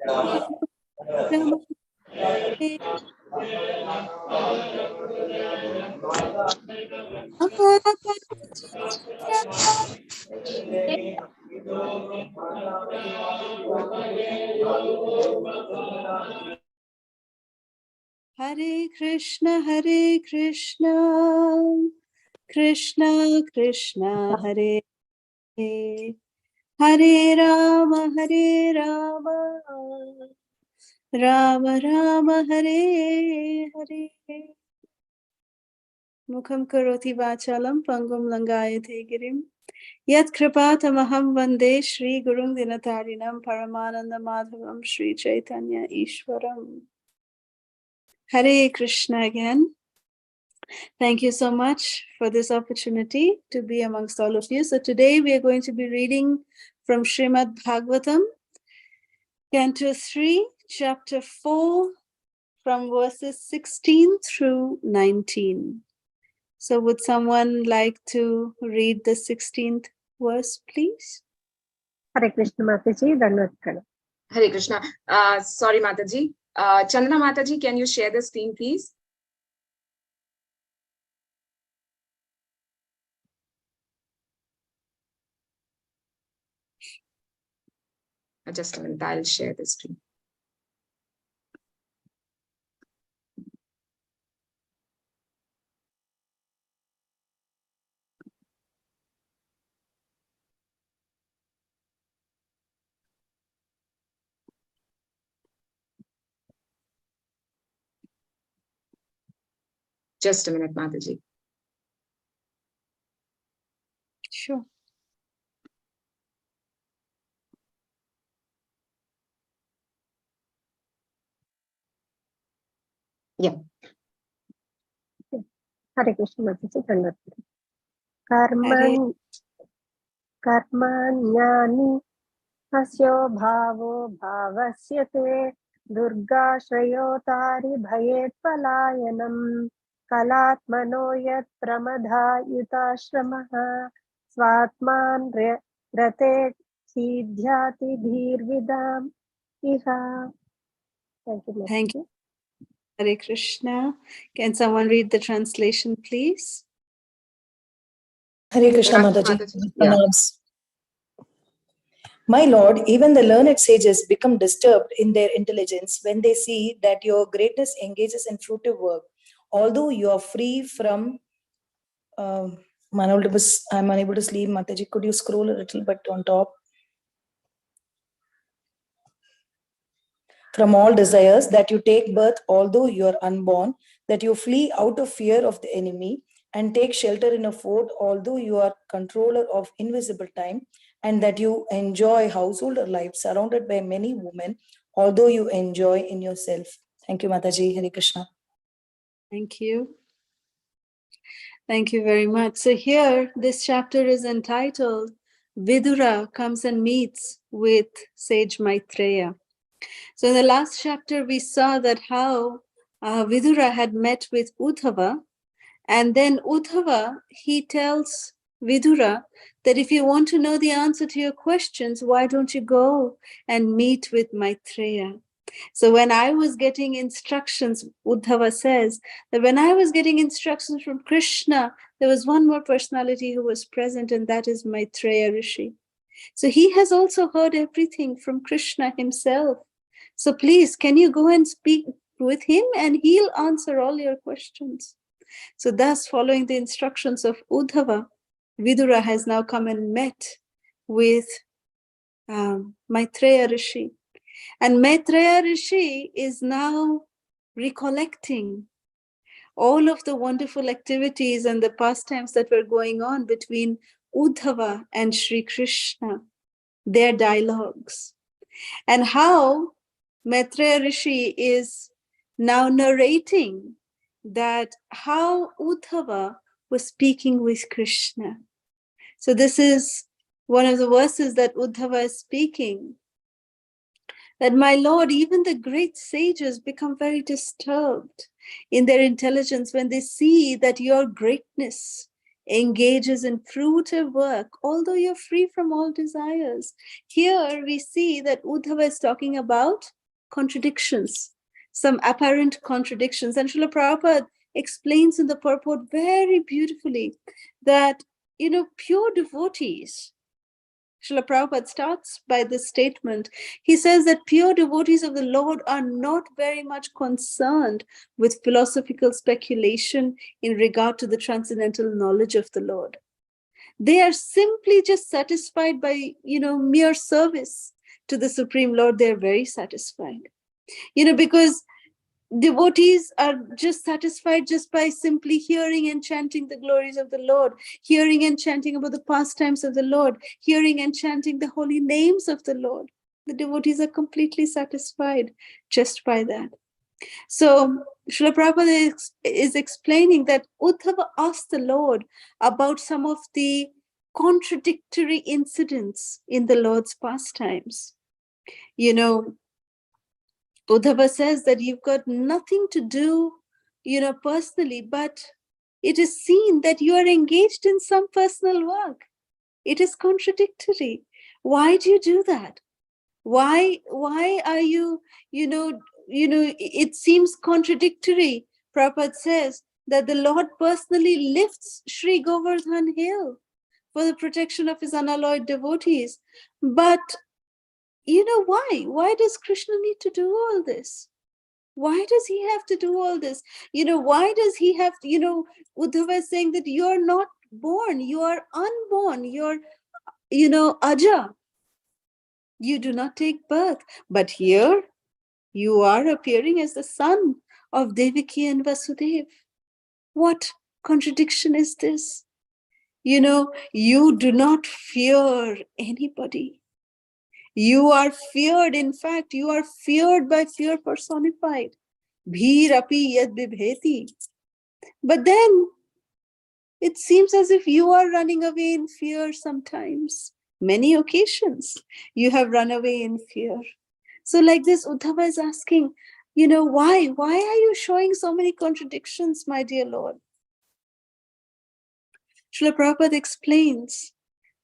Hare Krishna, Krishna Krishna, Hare Hare, Hare Rama, Rama Rama, Hare Hare. Mukham karoti vachalam pangum langayate girim. Yat kripatamaham vande Shri Gurung Dinatarinam Paramananda Madhavam Shri Chaitanya Ishwaram. Hare Krishna again. Thank you so much for this opportunity to be amongst all of you. So today we are going to be reading from Shrimad Bhagavatam, Canto 3, Chapter 4, from verses 16 through 19. So would someone like to read the 16th verse, please? Hare Krishna Mataji, Dandavat. Hare Krishna. Sorry, Mataji. Chandana Mataji, can you share the screen, please? Just a minute, I'll share the screen. Just a minute, Mataji. Sure. Yeah. Hare Krishna Mataji, Dandavat. Karmanyani asyo bhavo bhavasyate durgashayotari bhayet palayanam kalatmano yat pramadha yutashramah svatman rate siddhyati dhirvidam iha. Thank you. Hare Krishna. Can someone read the translation, please? Hare Krishna Mataji. Yeah. My Lord, even the learned sages become disturbed in their intelligence when they see that your greatness engages in fruitive work. Although you are free from... I'm unable to sleep, Mataji. Could you scroll a little bit on top? From all desires, that you take birth although you are unborn, that you flee out of fear of the enemy, and take shelter in a fort although you are controller of invisible time, and that you enjoy householder life surrounded by many women although you enjoy in yourself. Thank you, Mataji. Hare Krishna. Thank you. Thank you very much. So here, this chapter is entitled, Vidura comes and meets with sage Maitreya. So in the last chapter, we saw that how Vidura had met with Uddhava, and then Uddhava, he tells Vidura that if you want to know the answer to your questions, why don't you go and meet with Maitreya? So when I was getting instructions, Uddhava says that when I was getting instructions from Krishna, there was one more personality who was present, and that is Maitreya Rishi. So he has also heard everything from Krishna himself. So please, can you go and speak with him and he'll answer all your questions. So thus, following the instructions of Uddhava, Vidura has now come and met with Maitreya Rishi. And Maitreya Rishi is now recollecting all of the wonderful activities and the pastimes that were going on between Uddhava and Sri Krishna, their dialogues, and how Maitreya Rishi is now narrating that how Uddhava was speaking with Krishna. So this is one of the verses that Uddhava is speaking, that my Lord, even the great sages become very disturbed in their intelligence when they see that your greatness engages in fruitive work, although you're free from all desires. Here we see that Uddhava is talking about contradictions, some apparent contradictions. And Srila Prabhupada explains in the purport very beautifully that, pure devotees, Srila Prabhupada starts by this statement. He says that pure devotees of the Lord are not very much concerned with philosophical speculation in regard to the transcendental knowledge of the Lord. They are simply just satisfied by, mere service to the Supreme Lord. They're very satisfied. Because devotees are just satisfied just by simply hearing and chanting the glories of the Lord, hearing and chanting about the pastimes of the Lord, hearing and chanting the holy names of the Lord. The devotees are completely satisfied just by that. So Srila Prabhupada is explaining that Uddhava asked the Lord about some of the contradictory incidents in the Lord's pastimes. Uddhava says that you've got nothing to do, personally, but it is seen that you are engaged in some personal work. It is contradictory. Why do you do that? Why are you, it seems contradictory. Prabhupada says that the Lord personally lifts Sri Govardhan Hill for the protection of his unalloyed devotees. But why? Why does Krishna need to do all this? Why does he have to do all this? Why does he have to, Uddhava is saying that you're not born, you are unborn, you're, Aja. You do not take birth. But here, you are appearing as the son of Devaki and Vasudev. What contradiction is this? You do not fear anybody. You are feared. In fact, you are feared by fear personified. Bhir api yad bibheti. But then it seems as if you are running away in fear sometimes. Many occasions you have run away in fear. So like this, Uddhava is asking, why? Why are you showing so many contradictions, my dear Lord? Srila Prabhupada explains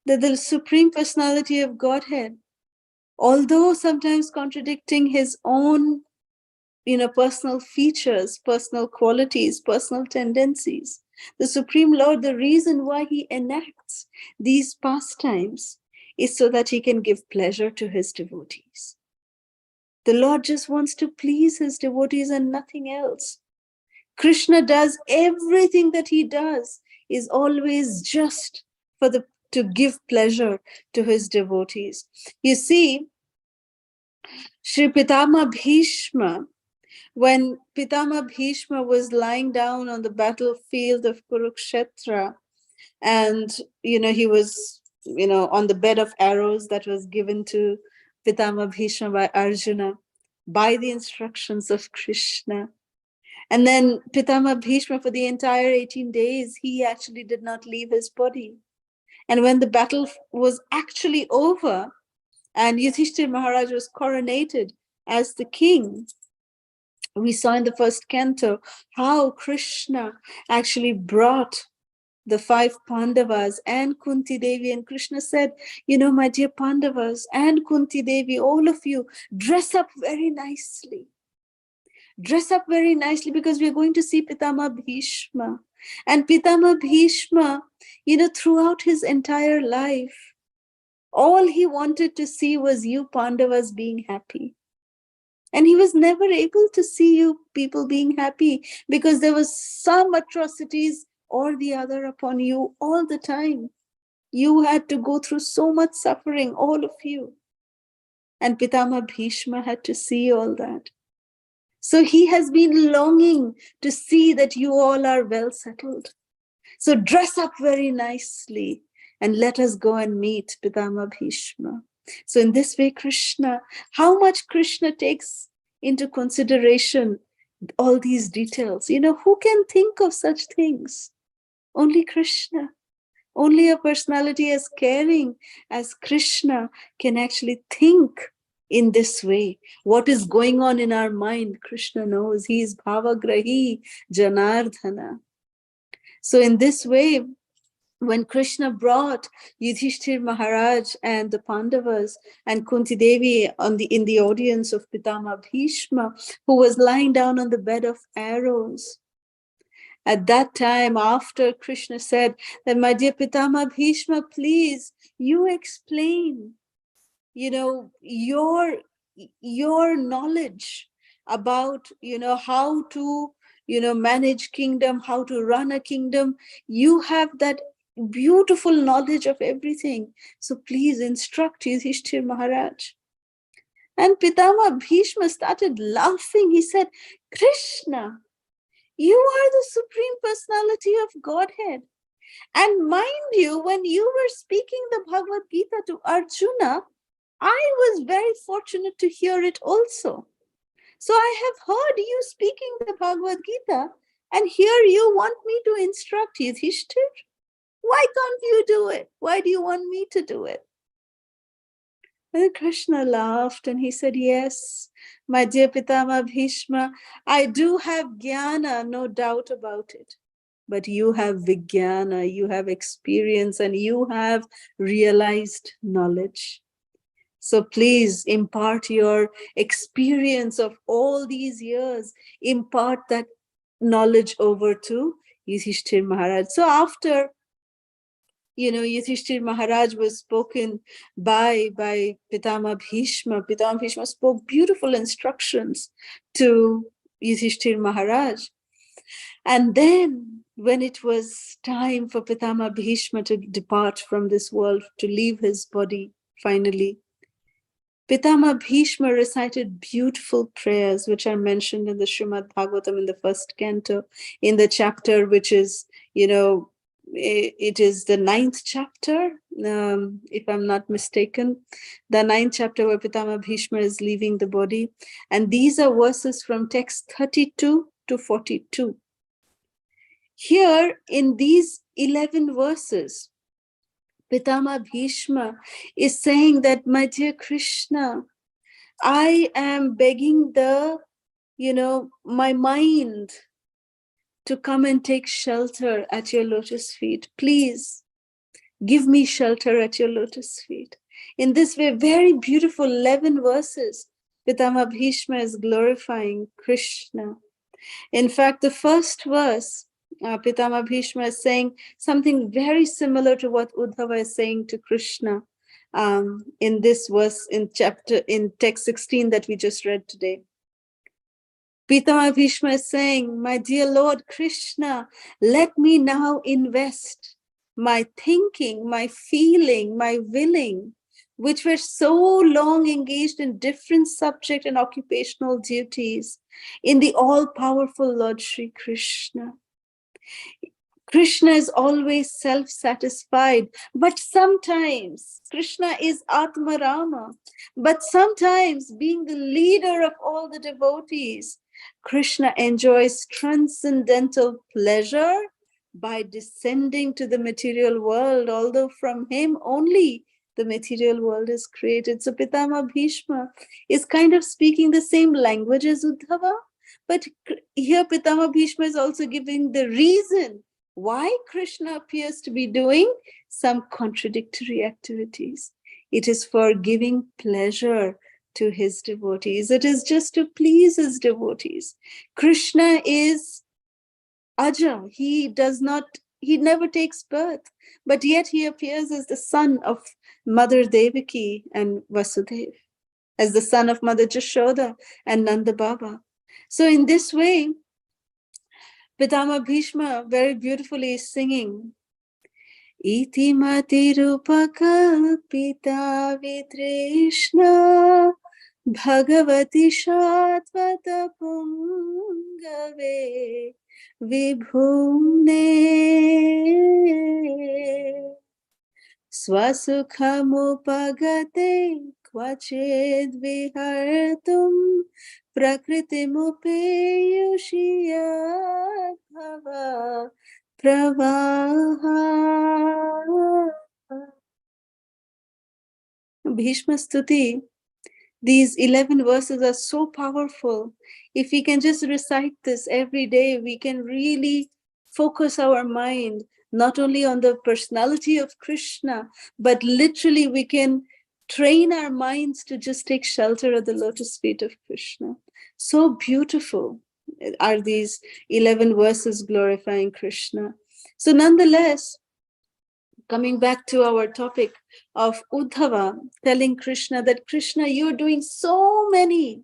that the Supreme Personality of Godhead, although sometimes contradicting his own, personal features, personal qualities, personal tendencies, the Supreme Lord, the reason why he enacts these pastimes is so that he can give pleasure to his devotees. The Lord just wants to please his devotees and nothing else. Krishna does everything that he does is always just to give pleasure to his devotees. You see, Shri Pitama Bhishma, when Pitama Bhishma was lying down on the battlefield of Kurukshetra, and he was on the bed of arrows that was given to Pitama Bhishma by Arjuna by the instructions of Krishna. And then Pitama Bhishma, for the entire 18 days, he actually did not leave his body. And when the battle was actually over and Yudhishthir Maharaj was coronated as the king, we saw in the first canto how Krishna actually brought the 5 Pandavas and Kunti Devi, and Krishna said, my dear Pandavas and Kunti Devi, all of you, dress up very nicely. Dress up very nicely because we are going to see Pitama Bhishma. And Pitama Bhishma, throughout his entire life, all he wanted to see was you Pandavas being happy. And he was never able to see you people being happy because there was some atrocities or the other upon you all the time. You had to go through so much suffering, all of you. And Pitama Bhishma had to see all that. So he has been longing to see that you all are well settled. So dress up very nicely and let us go and meet Pitama Bhishma. So in this way, Krishna, how much Krishna takes into consideration all these details. Who can think of such things? Only Krishna. Only a personality as caring as Krishna can actually think in this way. What is going on in our mind, Krishna knows. He is Bhavagrahi Janardhana. So in this way, when Krishna brought Yudhishthir Maharaj and the Pandavas and Kunti Devi in the audience of Pitama Bhishma, who was lying down on the bed of arrows. At that time, after Krishna said that, my dear Pitama Bhishma, please, you explain, your knowledge about, how to, manage kingdom, how to run a kingdom. You have that beautiful knowledge of everything. So please instruct Yudhishthir Maharaj. And Pitama Bhishma started laughing. He said, Krishna, you are the Supreme Personality of Godhead. And mind you, when you were speaking the Bhagavad Gita to Arjuna, I was very fortunate to hear it also. So I have heard you speaking the Bhagavad Gita, and here you want me to instruct Yudhishthir? Why can't you do it? Why do you want me to do it? And Krishna laughed and he said, yes, my dear Pitama Bhishma, I do have jnana, no doubt about it. But you have vijnana, you have experience, and you have realized knowledge. So please impart your experience of all these years, impart that knowledge over to Yudhishthir Maharaj. So after, Yudhishthir Maharaj was spoken by Pitama Bhishma, Pitama Bhishma spoke beautiful instructions to Yudhishthir Maharaj. And then when it was time for Pitama Bhishma to depart from this world, to leave his body finally, Pitama Bhishma recited beautiful prayers, which are mentioned in the Shrimad Bhagavatam in the first canto, in the chapter which is, it is the 9th chapter, if I'm not mistaken, the 9th chapter where Pitama Bhishma is leaving the body. And these are verses from text 32 to 42. Here in these 11 verses, Pitama Bhishma is saying that, my dear Krishna, I am begging my mind to come and take shelter at your lotus feet. Please give me shelter at your lotus feet. In this way, very beautiful 11 verses, Pitama Bhishma is glorifying Krishna. In fact, the first verse, Pitama Bhishma is saying something very similar to what Uddhava is saying to Krishna in this verse in text 16 that we just read today. Pitama Bhishma is saying, my dear Lord Krishna, let me now invest my thinking, my feeling, my willing, which were so long engaged in different subject and occupational duties, in the all-powerful Lord Shri Krishna. Krishna is always self-satisfied, but sometimes Krishna is Atma Rama, but sometimes being the leader of all the devotees, Krishna enjoys transcendental pleasure by descending to the material world, although from him only the material world is created. So Pitama Bhishma is kind of speaking the same language as Uddhava, but here Pitama Bhishma is also giving the reason why Krishna appears to be doing some contradictory activities. It is for giving pleasure to his devotees. It is just to please his devotees. Krishna is Aja. He never takes birth, but yet he appears as the son of Mother Devaki and Vasudeva, as the son of Mother Jashoda and Nanda Baba. So in this way, Pitama Bhishma very beautifully is singing, Iti mati rupakalpita vitrishna Bhagavati Shatvata Pungave Vibhumne Swasukhamupagate Kvachid Vihartum Prakritimupeyoshiyat Bhava Pravaha. Bhishma Stuti. These 11 verses are so powerful. If we can just recite this every day, we can really focus our mind not only on the personality of Krishna, but literally we can train our minds to just take shelter at the lotus feet of Krishna. So beautiful are these 11 verses glorifying Krishna. So nonetheless, coming back to our topic of Uddhava telling Krishna that Krishna, you're doing so many,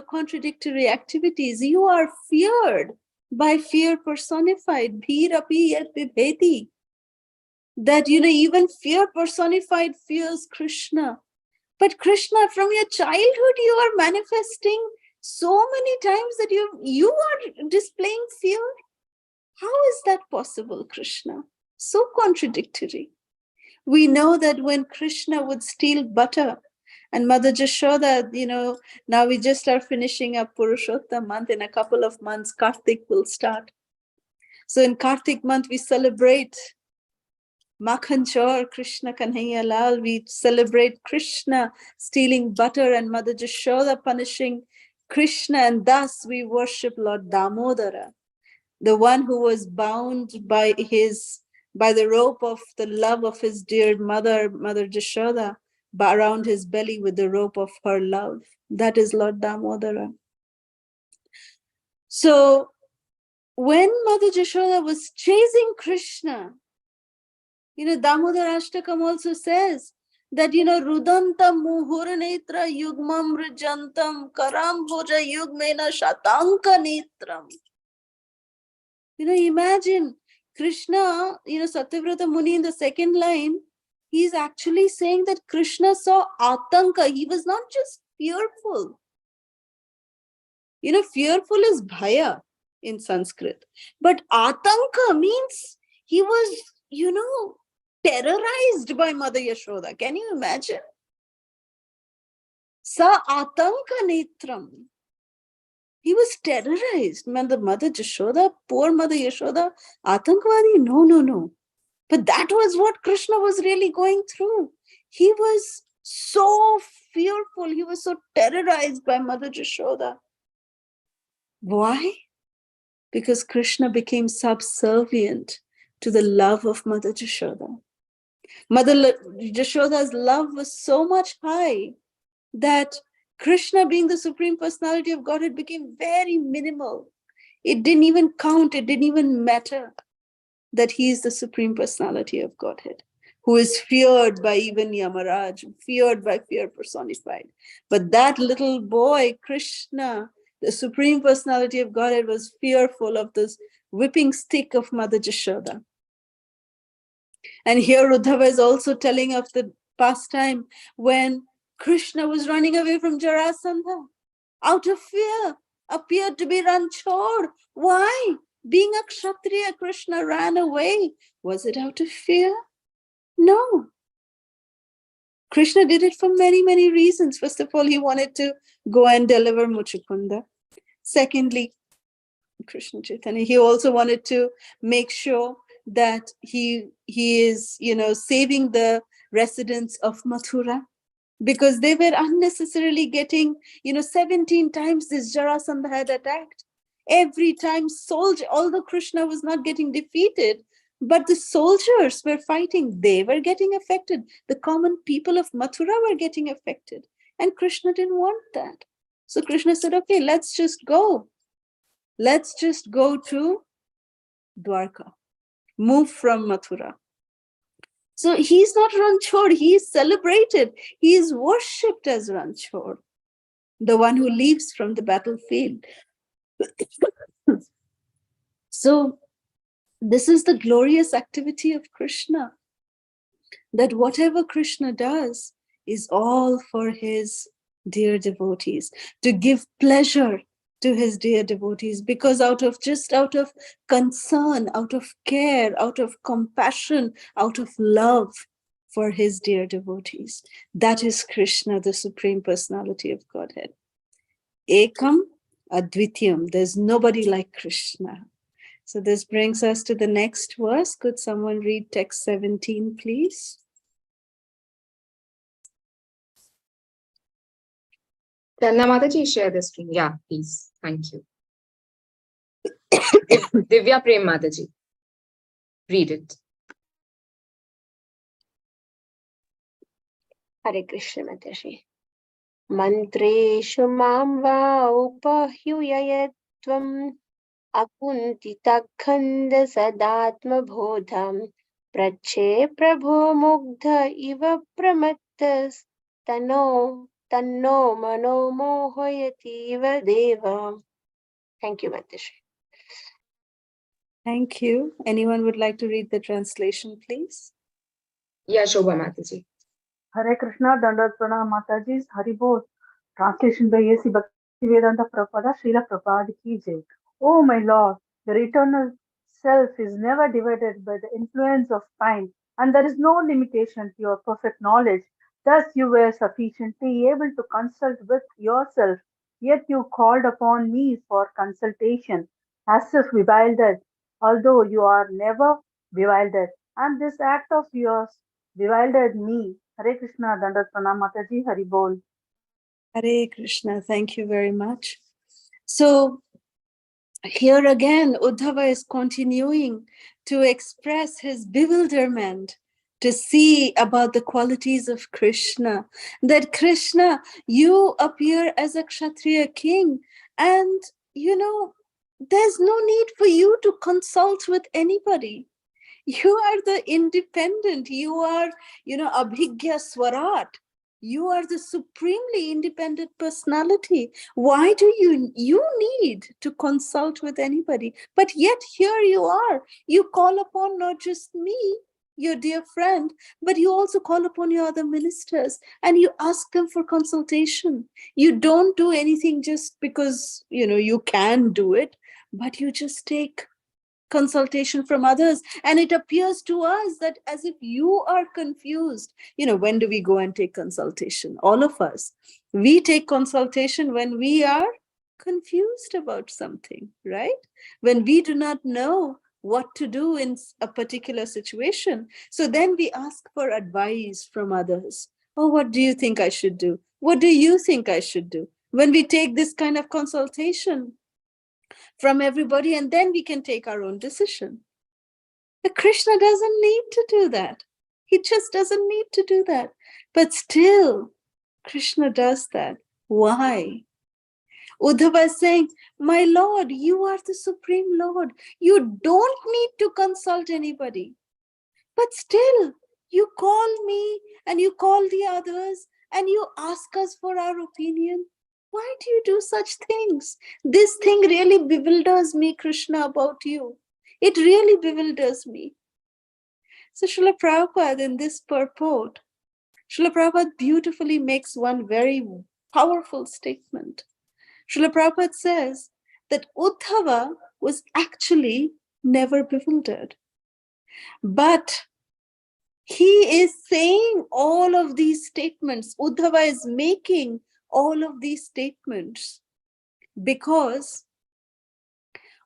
contradictory activities. You are feared by fear personified, bhirapi yat vibheti. That, even fear personified fears Krishna. But Krishna, from your childhood, you are manifesting so many times that you are displaying fear. How is that possible, Krishna? So contradictory. We know that when Krishna would steal butter, and Mother Jashoda, now we just are finishing up Purushottam month. In a couple of months, Kartik will start. So in Kartik month, we celebrate Makhan Chor, Krishna Kanhaiya Lal. We celebrate Krishna stealing butter and Mother Jashoda punishing Krishna, and thus we worship Lord Damodara, the one who was bound by the rope of the love of his dear mother, Mother Jashoda, around his belly with the rope of her love. That is Lord Damodara. So when Mother Jashoda was chasing Krishna, Damodara Ashtakam also says that, Rudantam muhurnetra yugmam rijantam karam bhoja yugmena shatanka netram. Imagine Krishna, Satyavrata Muni in the second line, he's actually saying that Krishna saw atanka. He was not just fearful. Fearful is bhaya in Sanskrit. But atanka means he was, terrorized by Mother Yashoda. Can you imagine? Sa atanka netram. He was terrorized. Mother Jashoda, poor Mother Yashoda, Atankvadi, no. But that was what Krishna was really going through. He was so fearful. He was so terrorized by Mother Jashoda. Why? Because Krishna became subservient to the love of Mother Jashoda. Mother Jashoda's love was so much high that Krishna, being the Supreme Personality of Godhead, became very minimal. It didn't even count. It didn't even matter that he is the Supreme Personality of Godhead, who is feared by even Yamaraj, feared by fear personified. But that little boy, Krishna, the Supreme Personality of Godhead, was fearful of this whipping stick of Mother Jashoda. And here Uddhava is also telling of the past time when Krishna was running away from Jarasandha out of fear, appeared to be Ranchor. Why? Being a Kshatriya, Krishna ran away. Was it out of fear? No. Krishna did it for many, many reasons. First of all, he wanted to go and deliver Muchukunda. Secondly, Krishna Chaitanya, he also wanted to make sure that he is, saving the residents of Mathura, because they were unnecessarily getting, 17 times this Jarasandha had attacked. Every time although Krishna was not getting defeated, but the soldiers were fighting, they were getting affected. The common people of Mathura were getting affected. And Krishna didn't want that. So Krishna said, okay, let's just go. Let's just go to Dwarka. Move from Mathura. So he's not Ranchor, he is celebrated. He is worshipped as Ranchor, the one who leaves from the battlefield. So this is the glorious activity of Krishna, that whatever Krishna does is all for his dear devotees, to give pleasure to his dear devotees, because out of concern, out of care, out of compassion, out of love for his dear devotees. That is Krishna, the Supreme Personality of Godhead. Ekam Advityam. There's nobody like Krishna. So this brings us to the next verse. Could someone read text 17, please? Chandana Mataji, share the screen. Yeah, please. Thank you. Divya Prem Mataji. read it. Hare Krishna Mataji. Mantreshu mam va upahyuyayatvam akuntitakhanda sadatma bodham prache prabho mugdha iva pramattas tanno mano mohoyati iva deva. Thank you, Mataji. Thank you. Anyone would like to read the translation, please? Yeah, Shobha Mataji. Hare Krishna, Dandat Pranam Mataji's Hari Bol. Translation by A.C. Bhaktivedanta Prabhupada, Srila Prabhupada ki jai. Oh my Lord, your eternal self is never divided by the influence of time, and there is no limitation to your perfect knowledge. Thus you were sufficiently able to consult with yourself, yet you called upon me for consultation, as if bewildered, although you are never bewildered. And this act of yours bewildered me. Hare Krishna, Dandat Pranam Mataji, Hari Bol. Hare Krishna. Thank you very much. So here again, Uddhava is continuing to express his bewilderment to see about the qualities of Krishna. That Krishna, you appear as a Kshatriya king, and there's no need for you to consult with anybody. You are the independent. You are, Abhigya Swarat. You are the supremely independent personality. Why do you need to consult with anybody? But yet here you are. You call upon not just me, your dear friend, but you also call upon your other ministers and you ask them for consultation. You don't do anything just because, you can do it, but you just take consultation from others. And it appears to us that as if you are confused. When do we go and take consultation? All of us. We take consultation when we are confused about something, right? When we do not know what to do in a particular situation. So then we ask for advice from others. Oh, what do you think I should do? What do you think I should do? When we take this kind of consultation from everybody, and then we can take our own decision. But Krishna doesn't need to do that. He just doesn't need to do that. But still, Krishna does that. Why? Uddhava is saying, my Lord, you are the Supreme Lord. You don't need to consult anybody. But still, you call me and you call the others and you ask us for our opinion. Why do you do such things? This thing really bewilders me, Krishna, about you. It really bewilders me. So Srila Prabhupada, in this purport, Srila Prabhupada beautifully makes one very powerful statement. Srila Prabhupada says that Uddhava was actually never bewildered. But he is saying all of these statements. Uddhava is making all of these statements because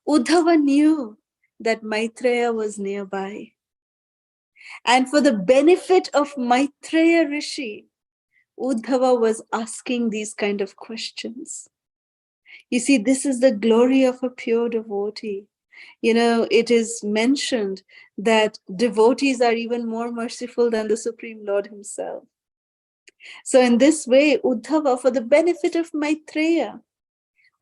Uddhava knew that Maitreya was nearby. And for the benefit of Maitreya Rishi, Uddhava was asking these kind of questions. You see, this is the glory of a pure devotee. It is mentioned that devotees are even more merciful than the Supreme Lord himself. So in this way, Uddhava, for the benefit of Maitreya,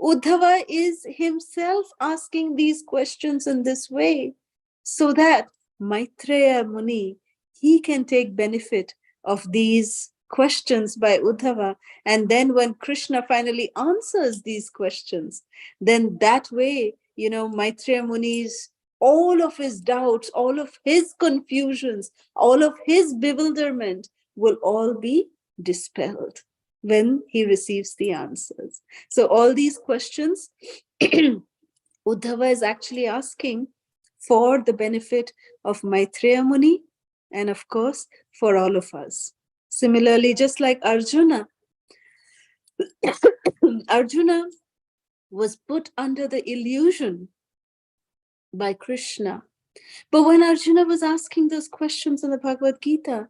Uddhava is himself asking these questions in this way so that Maitreya Muni, he can take benefit of these questions by Uddhava. And then when Krishna finally answers these questions, then that way, Maitreya Muni's, all of his doubts, all of his confusions, all of his bewilderment will all be dispelled when he receives the answers. So all these questions, Uddhava is actually asking for the benefit of Maitreya Muni and of course for all of us. Similarly, just like Arjuna, Arjuna was put under the illusion by Krishna. But when Arjuna was asking those questions in the Bhagavad Gita,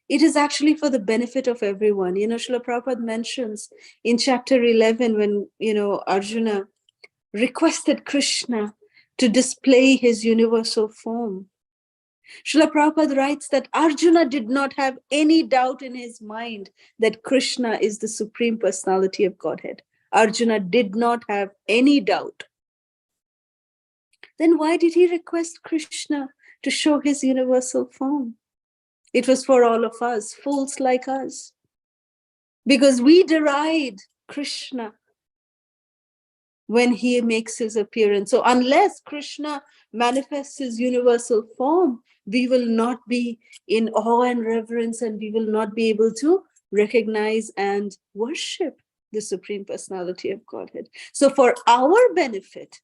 it is actually for the benefit of everyone. Srila Prabhupada mentions in chapter 11 when, Arjuna requested Krishna to display his universal form. Srila Prabhupada writes that Arjuna did not have any doubt in his mind that Krishna is the Supreme Personality of Godhead. Arjuna did not have any doubt. Then why did he request Krishna to show his universal form? It was for all of us, fools like us. Because we deride Krishna when he makes his appearance. So unless Krishna manifests his universal form, we will not be in awe and reverence, and we will not be able to recognize and worship the Supreme Personality of Godhead. So for our benefit,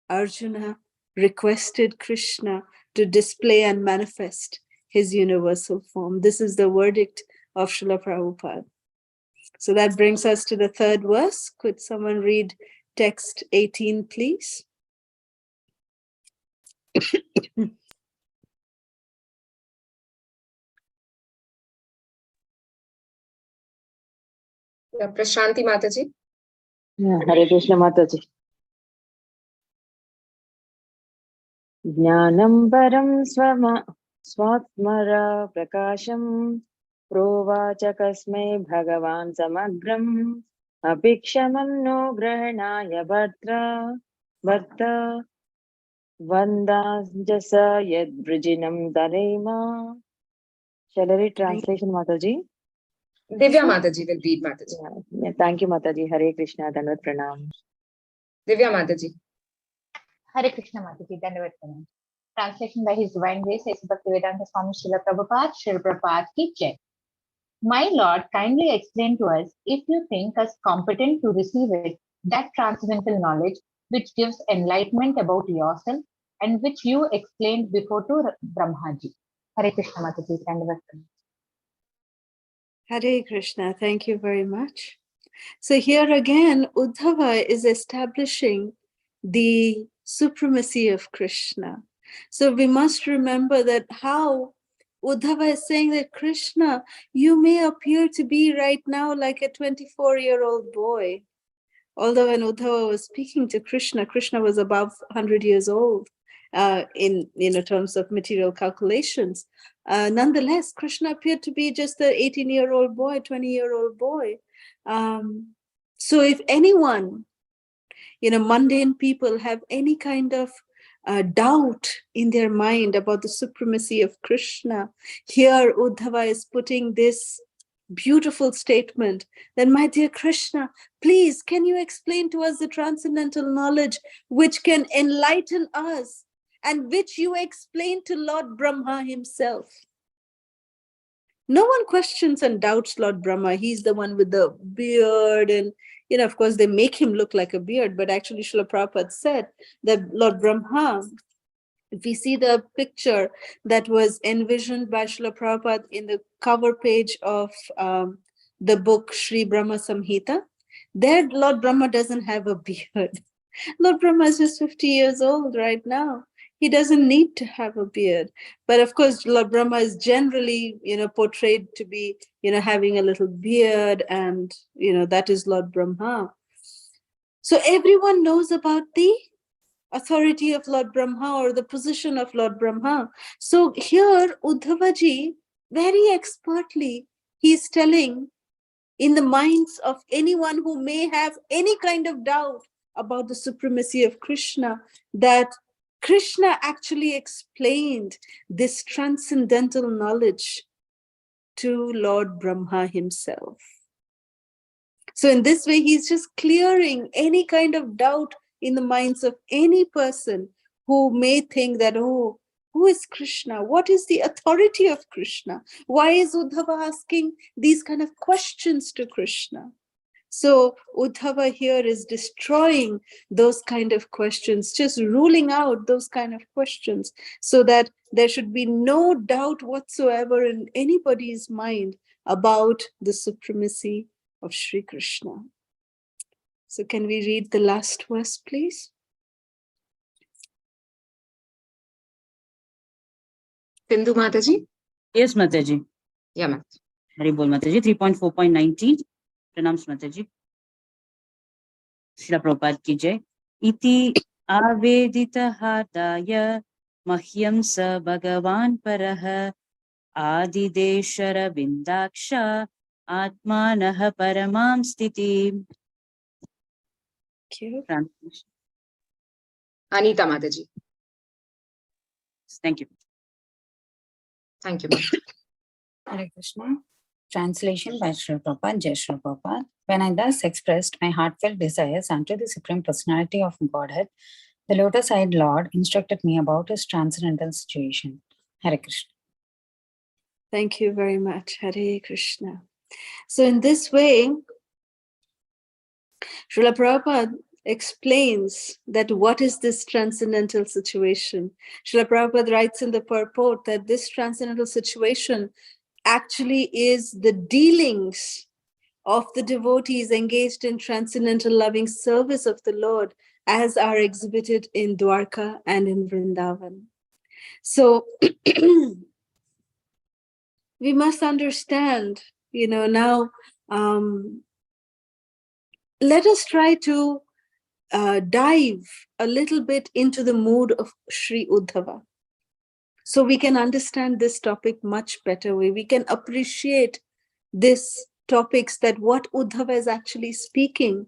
Arjuna requested Krishna to display and manifest his universal form. This is the verdict of Srila Prabhupada. So that brings us to the third verse. Could someone read text 18, please? Prashanti Mataji. Hare Krishna Mataji. Jnanam param swatmara prakasham provacha kasmai bhagavan samagram apikshamam no grahanaya bharta vandajasa yad brijinam darema. Shall I read translation, Mataji? Divya Mataji will read, Mataji. Yeah, thank you, Mataji. Hare Krishna, Dandavat Pranam. Divya Mataji. Hare Krishna Mataji, Dandavat Pranam. Translation by His Divine Grace, A.C. Bhaktivedanta Swami Srila Prabhupada, Srila Prabhupada ki Jai. My Lord kindly explain to us, if you think us competent to receive it, that transcendental knowledge which gives enlightenment about yourself and which you explained before to Brahmaji. Hare Krishna Mataji, Dandavat Pranam. Hare Krishna, thank you very much. So here again, Uddhava is establishing the supremacy of Krishna. So we must remember that how Uddhava is saying that Krishna, you may appear to be right now like a 24-year-old boy. Although when Uddhava was speaking to Krishna, Krishna was above 100 years old in terms of material calculations. Nonetheless, Krishna appeared to be just an 18-year-old boy, 20-year-old boy. So if anyone, mundane people have any kind of doubt in their mind about the supremacy of Krishna, here Uddhava is putting this beautiful statement, then my dear Krishna, please, can you explain to us the transcendental knowledge which can enlighten us and which you explained to Lord Brahma himself? No one questions and doubts Lord Brahma. He's the one with the beard, and of course they make him look like a beard, but actually Srila Prabhupada said that Lord Brahma, if we see the picture that was envisioned by Srila Prabhupada in the cover page of the book Sri Brahma Samhita, there Lord Brahma doesn't have a beard. Lord Brahma is just 50 years old right now. He doesn't need to have a beard. But of course, Lord Brahma is generally, portrayed to be, having a little beard, and, that is Lord Brahma. So everyone knows about the authority of Lord Brahma or the position of Lord Brahma. So here, Uddhavaji, very expertly, he's telling in the minds of anyone who may have any kind of doubt about the supremacy of Krishna, that Krishna actually explained this transcendental knowledge to Lord Brahma himself. So in this way, he's just clearing any kind of doubt in the minds of any person who may think that, oh, who is Krishna? What is the authority of Krishna? Why is Uddhava asking these kind of questions to Krishna? So Uddhava here is destroying those kind of questions, just ruling out those kind of questions, so that there should be no doubt whatsoever in anybody's mind about the supremacy of Sri Krishna. So can we read the last verse, please? Sindhu Mataji. Yes, Mataji. Yeah, Mataji. Hari Bol Mataji. 3.4.19. Pranams Mataji. Srila Prabhupada ki Jai. Iti avedita hadaya Mahyam sa Bhagavan Paraha Adideshara Vindaksha Atmanaha Paramam Stiti. Thank you. Translation. Anita Mataji. Thank you. Thank you, ma'am. Hare Krishna. Translation by Srila Prabhupada, Jai Srila Prabhupada. When I thus expressed my heartfelt desires unto the Supreme Personality of Godhead, the lotus-eyed Lord instructed me about his transcendental situation. Hare Krishna. Thank you very much. Hare Krishna. So in this way, Srila Prabhupada explains that what is this transcendental situation. Srila Prabhupada writes in the purport that this transcendental situation actually is the dealings of the devotees engaged in transcendental loving service of the Lord as are exhibited in Dwarka and in Vrindavan. So we must understand, now let us try to dive a little bit into the mood of Sri Uddhava, so we can understand this topic much better way. We can appreciate this topics, that what Uddhava is actually speaking,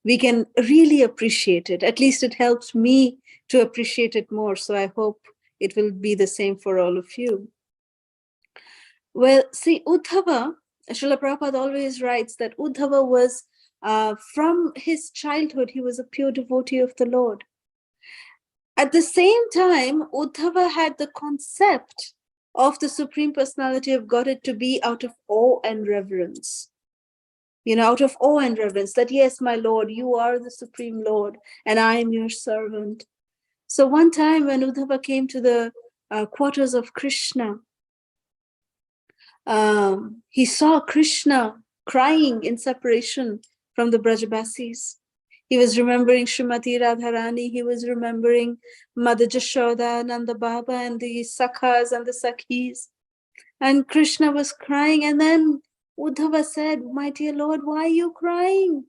we can really appreciate it. At least it helps me to appreciate it more. So I hope it will be the same for all of you. Well, see, Uddhava, Srila Prabhupada always writes that Uddhava was, from his childhood, he was a pure devotee of the Lord. At the same time, Uddhava had the concept of the Supreme Personality of Godhead to be out of awe and reverence. Out of awe and reverence, that yes, my Lord, you are the Supreme Lord, and I am your servant. So one time when Uddhava came to the quarters of Krishna, he saw Krishna crying in separation from the Brajabasis. He was remembering Srimati Radharani, he was remembering Mother Jashoda, Nanda Baba, and the Sakhas and the Sakhis. And Krishna was crying, and then Uddhava said, my dear Lord, why are you crying?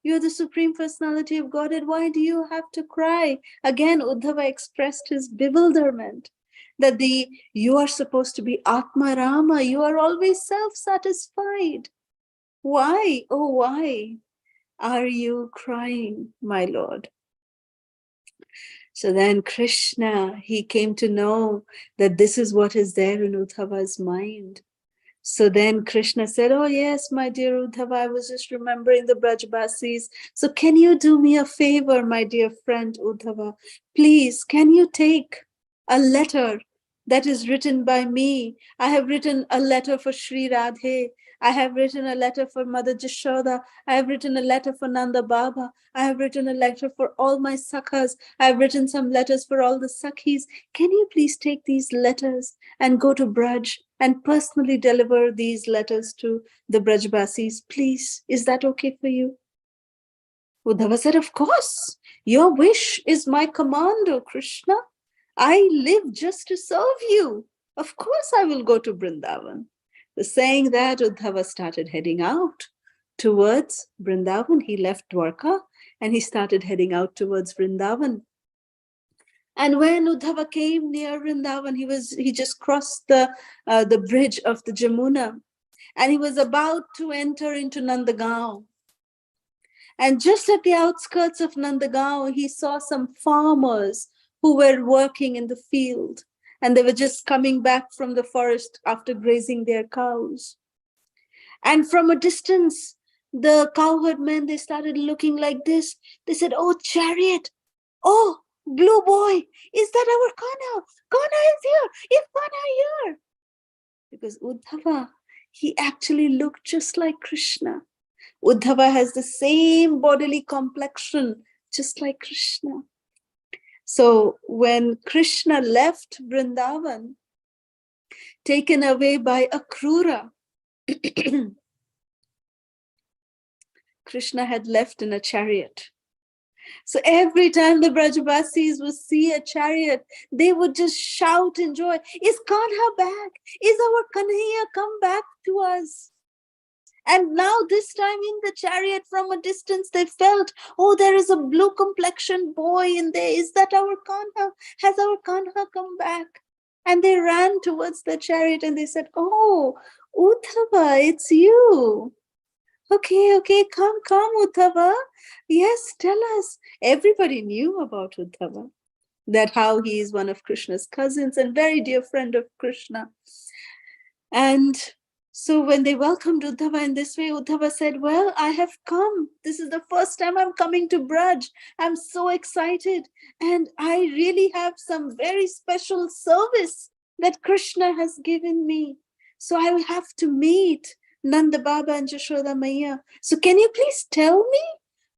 You're the Supreme Personality of Godhead, why do you have to cry? Again, Uddhava expressed his bewilderment, that you are supposed to be Atma Rama, you are always self-satisfied. Why, oh why are you crying, my Lord? So then Krishna, he came to know that this is what is there in Uddhava's mind. So then Krishna said, oh yes, my dear Uddhava, I was just remembering the Brajbasis. So can you do me a favor, my dear friend Uddhava? Please, can you take a letter that is written by me? I have written a letter for Sri Radhe. I have written a letter for Mother Jashoda. I have written a letter for Nanda Baba. I have written a letter for all my Sakhas. I have written some letters for all the Sakhis. Can you please take these letters and go to Braj and personally deliver these letters to the Brajbasis, please? Is that okay for you? Uddhava said, of course. Your wish is my command, O Krishna. I live just to serve you. Of course I will go to Vrindavan. So saying that, Uddhava started heading out towards Vrindavan. He left Dwarka and he started heading out towards Vrindavan. And when Uddhava came near Vrindavan, he just crossed the bridge of the Jamuna, and he was about to enter into Nandagaon. And just at the outskirts of Nandagaon, he saw some farmers who were working in the field, and they were just coming back from the forest after grazing their cows. And from a distance, the cowherd men, they started looking like this. They said, oh, chariot, oh, blue boy, is that our Kana? Kana is here. Is Kana here? Because Uddhava, he actually looked just like Krishna. Uddhava has the same bodily complexion, just like Krishna. So when Krishna left Vrindavan, taken away by Akrura, Krishna had left in a chariot. So every time the Brajbasis would see a chariot, they would just shout in joy, is Kanha back? Is our Kanhaiya come back to us? And now this time in the chariot from a distance, they felt, oh, there is a blue complexioned boy in there. Is that our Kanha? Has our Kanha come back? And they ran towards the chariot and they said, oh, Uddhava, it's you. Okay, come, Uddhava. Yes, tell us. Everybody knew about Uddhava, that how he is one of Krishna's cousins and very dear friend of Krishna. And so when they welcomed Uddhava in this way, Uddhava said, well, I have come. This is the first time I'm coming to Braj. I'm so excited. And I really have some very special service that Krishna has given me. So I will have to meet Nanda Baba and Jashoda Maiya. So can you please tell me,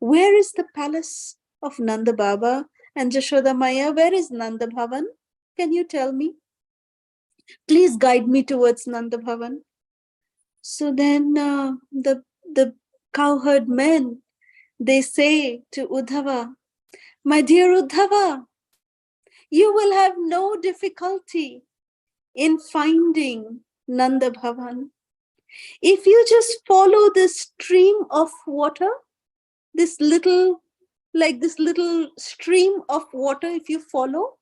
where is the palace of Nanda Baba and Jashoda Maiya? Where is Nanda Bhavan? Can you tell me? Please guide me towards Nanda Bhavan. So then the cowherd men, they say to Uddhava, my dear Uddhava, you will have no difficulty in finding Nanda Bhavan. If you just follow this stream of water, this little stream of water, if you follow,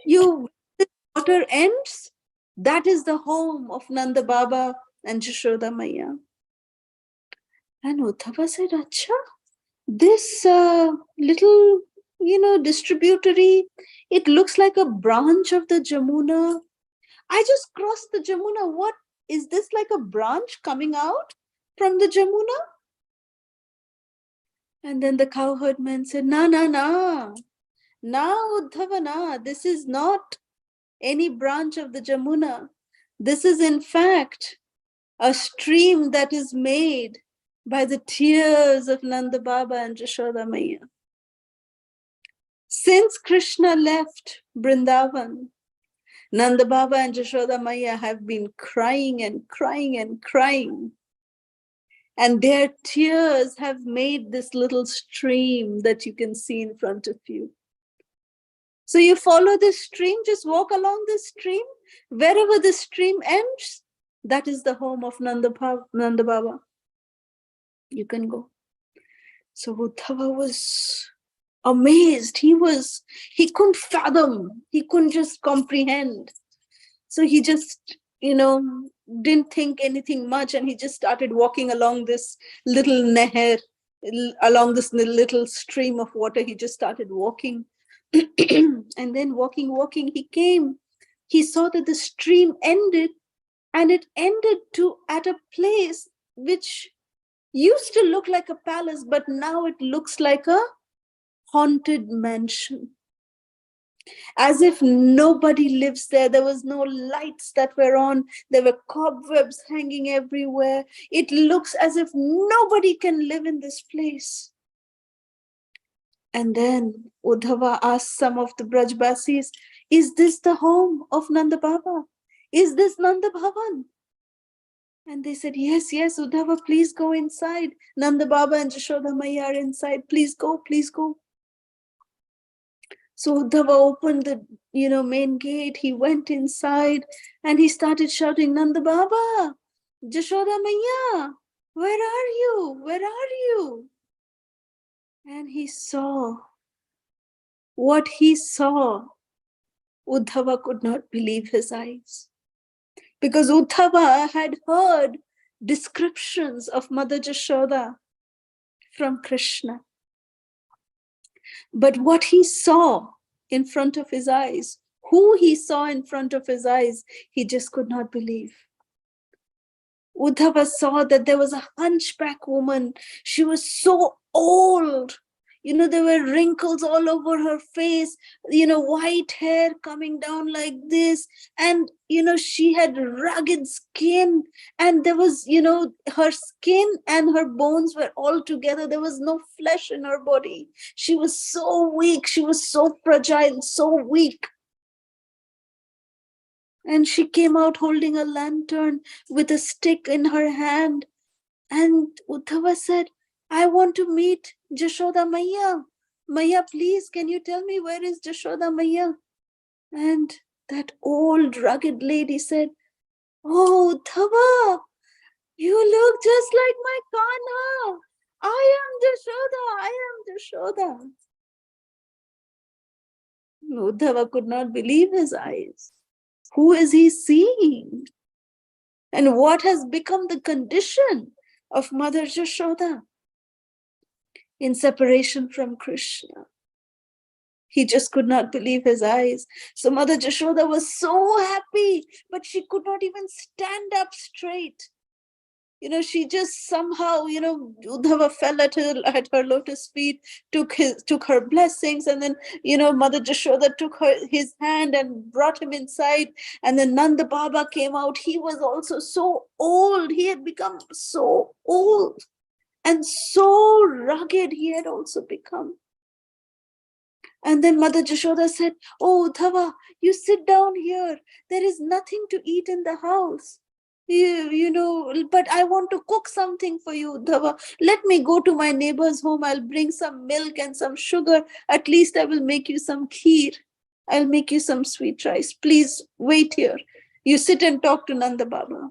this water ends, that is the home of Nanda Baba and Jashoda Maiya. And Uddhava said, Acha, this little, distributory, it looks like a branch of the Jamuna. I just crossed the Jamuna. What is this, like a branch coming out from the Jamuna? And then the cowherd man said, na, Uddhava, na, this is not any branch of the Jamuna. This is in fact a stream that is made by the tears of Nanda Baba and Jashoda Maiya. Since Krishna left Vrindavan, Nanda Baba and Jashoda Maiya have been crying and crying and crying. And their tears have made this little stream that you can see in front of you. So you follow this stream, just walk along this stream. Wherever the stream ends, that is the home of Nanda Baba. You can go. So Uddhava was amazed. He couldn't fathom. He couldn't just comprehend. So he just, didn't think anything much. And he just started walking along this little neher, along this little stream of water. He just started walking. And then walking, he saw that the stream ended, and it ended at a place which used to look like a palace, but now it looks like a haunted mansion. As if nobody lives there. There was no lights that were on. There were cobwebs hanging everywhere. It looks as if nobody can live in this place. And then Uddhava asked some of the Brajbasis, is this the home of Nanda Baba? Is this Nanda Bhavan? And they said, yes, Uddhava, please go inside. Nanda Baba and Jashoda Maiya are inside. Please go. So Uddhava opened the, main gate. He went inside and he started shouting, Nanda Baba, Jashoda Maiya, where are you? Where are you? And he saw what he saw. Uddhava could not believe his eyes, because Uddhava had heard descriptions of Mother Jashoda from Krishna. But what he saw in front of his eyes, who he saw in front of his eyes, he just could not believe. Uddhava saw that there was a hunchback woman. She was so old. There were wrinkles all over her face, white hair coming down like this. And, she had rugged skin. And there was, her skin and her bones were all together. There was no flesh in her body. She was so weak. She was so fragile, so weak. And she came out holding a lantern with a stick in her hand. And Uddhava said, I want to meet Jashoda Maiya. Maiya, please, can you tell me where is Jashoda Maiya? And that old rugged lady said, oh, Uddhava, You look just like my Kanha. I am Jashoda. Uddhava could not believe his eyes. Who is he seeing? And what has become the condition of Mother Jashoda in separation from Krishna? He just could not believe his eyes. So Mother Jashoda was so happy, but she could not even stand up straight. She just somehow, Uddhava fell at her lotus feet, took her blessings, and then, Mother Jashoda took his hand and brought him inside. And then Nanda Baba came out. He was also so old. He had become so old and so rugged he had also become. And then Mother Jashoda said, "Oh, Uddhava, you sit down here. There is nothing to eat in the house. But I want to cook something for you, Uddhava. Let me go to my neighbor's home. I'll bring some milk and some sugar. At least I will make you some kheer. I'll make you some sweet rice. Please wait here. You sit and talk to Nanda Baba."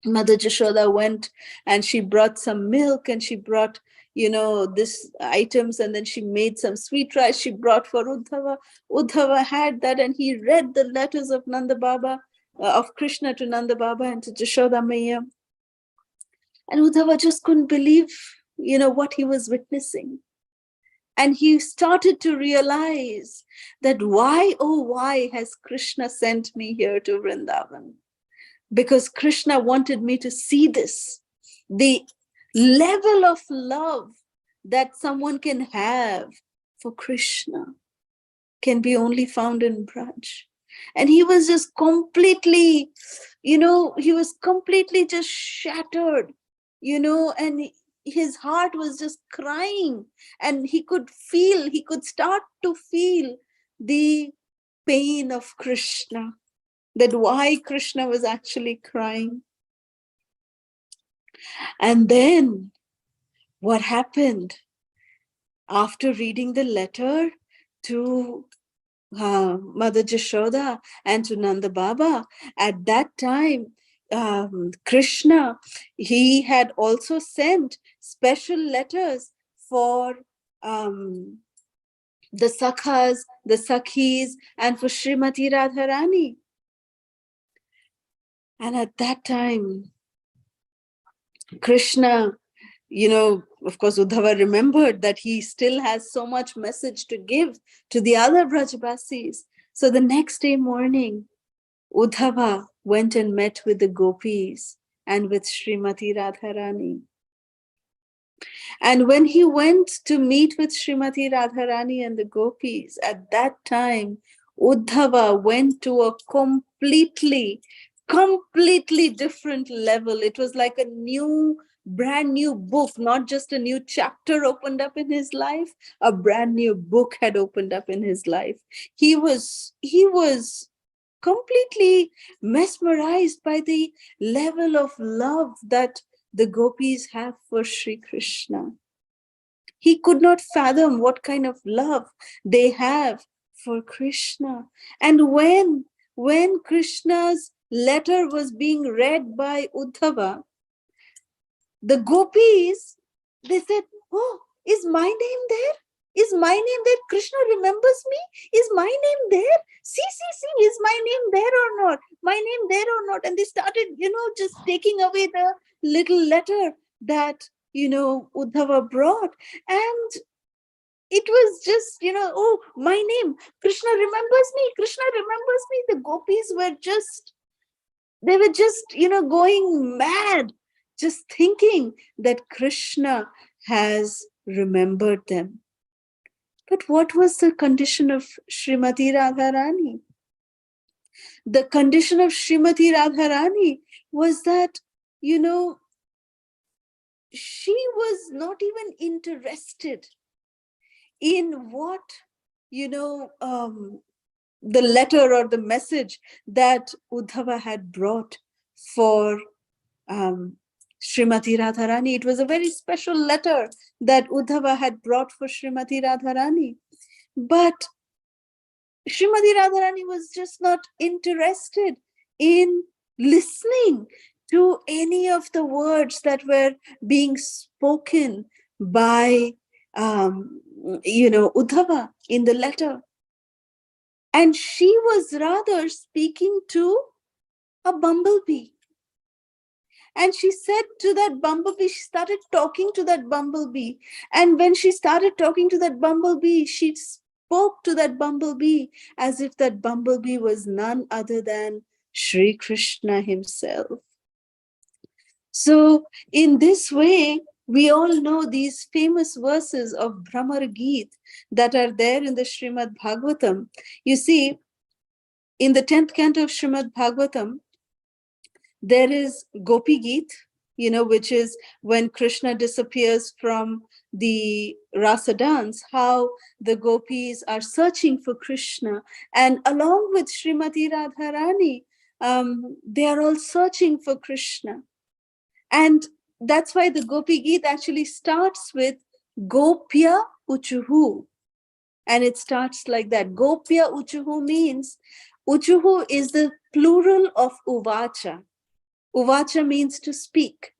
Mother Jashoda went and she brought some milk and she brought, this items, and then she made some sweet rice she brought for Uddhava. Uddhava had that and he read the letters of Nanda Baba, of Krishna to Nanda Baba and to Jashoda Maya. And Uddhava just couldn't believe, what he was witnessing. And he started to realize that why, oh, why has Krishna sent me here to Vrindavan? Because Krishna wanted me to see this. The level of love that someone can have for Krishna can be only found in Braj. And he was just completely, he was completely just shattered, and his heart was just crying. And he could start to feel the pain of Krishna, that why Krishna was actually crying. And then what happened? After reading the letter to Mother Jashoda and to Nanda Baba, at that time, Krishna, he had also sent special letters for the Sakhas, the Sakhis, and for Srimati Radharani. And at that time, Krishna, of course, Uddhava remembered that he still has so much message to give to the other Brajbasis. So the next day morning, Uddhava went and met with the gopis and with Srimati Radharani. And when he went to meet with Srimati Radharani and the gopis, at that time, Uddhava went to a completely different level. It was like a brand new book, not just a new chapter opened up in his life, a brand new book had opened up in his life. He was completely mesmerized by the level of love that the gopis have for Sri Krishna. He could not fathom what kind of love they have for Krishna. And when Krishna's letter was being read by Uddhava, the gopis, they said, "Oh, is my name there? Is my name there? Krishna remembers me? Is my name there? See, is my name there or not? My name there or not?" And they started, just taking away the little letter that, Uddhava brought. And it was just, "Oh, my name, Krishna remembers me, Krishna remembers me." The gopis were just, going mad, just thinking that Krishna has remembered them. But what was the condition of Srimati Radharani? The condition of Srimati Radharani was that, she was not even interested in what, the letter or the message that Uddhava had brought for Srimati Radharani. It was a very special letter that Uddhava had brought for Srimati Radharani. But Srimati Radharani was just not interested in listening to any of the words that were being spoken by, Uddhava in the letter. And she was rather speaking to a bumblebee. And she said to that bumblebee, she started talking to that bumblebee. And when she started talking to that bumblebee, she spoke to that bumblebee as if that bumblebee was none other than Sri Krishna himself. So in this way, we all know these famous verses of Bhramar Geet that are there in the Shrimad Bhagavatam. You see, in the 10th canto of Shrimad Bhagavatam, there is Gopi Geet, which is when Krishna disappears from the Rasa dance, how the gopis are searching for Krishna. And along with Srimati Radharani, they are all searching for Krishna. And that's why the Gopi Geet actually starts with Gopya Uchuhu. And it starts like that. Gopya Uchuhu means, Uchuhu is the plural of Uvacha. Uvacha means to speak.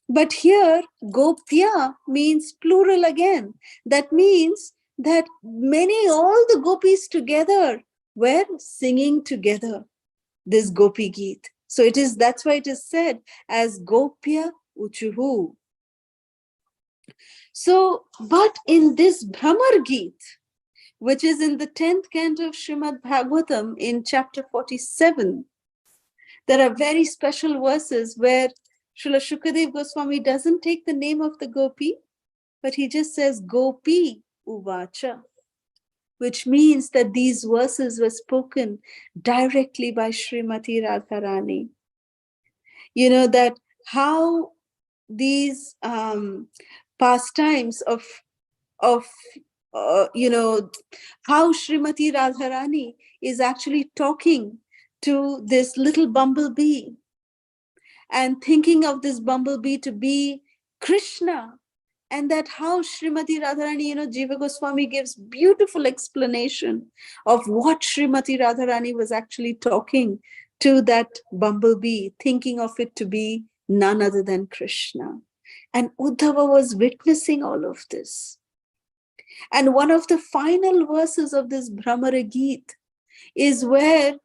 But here, Gopya means plural again. That means that all the gopis together were singing together this Gopi Geet. So that's why it is said as Gopya Uchuhu. So, but in this Bhramar Geet, which is in the 10th canto of Shrimad Bhagavatam in chapter 47, there are very special verses where Srila Shukadev Goswami doesn't take the name of the gopi, but he just says Gopi Uvacha, which means that these verses were spoken directly by Srimati Radharani. That how these pastimes of how Srimati Radharani is actually talking to this little bumblebee and thinking of this bumblebee to be Krishna. And that how Srimati Radharani, Jiva Goswami gives beautiful explanation of what Srimati Radharani was actually talking to that bumblebee, thinking of it to be none other than Krishna. And Uddhava was witnessing all of this. And one of the final verses of this Bhramara Geet is where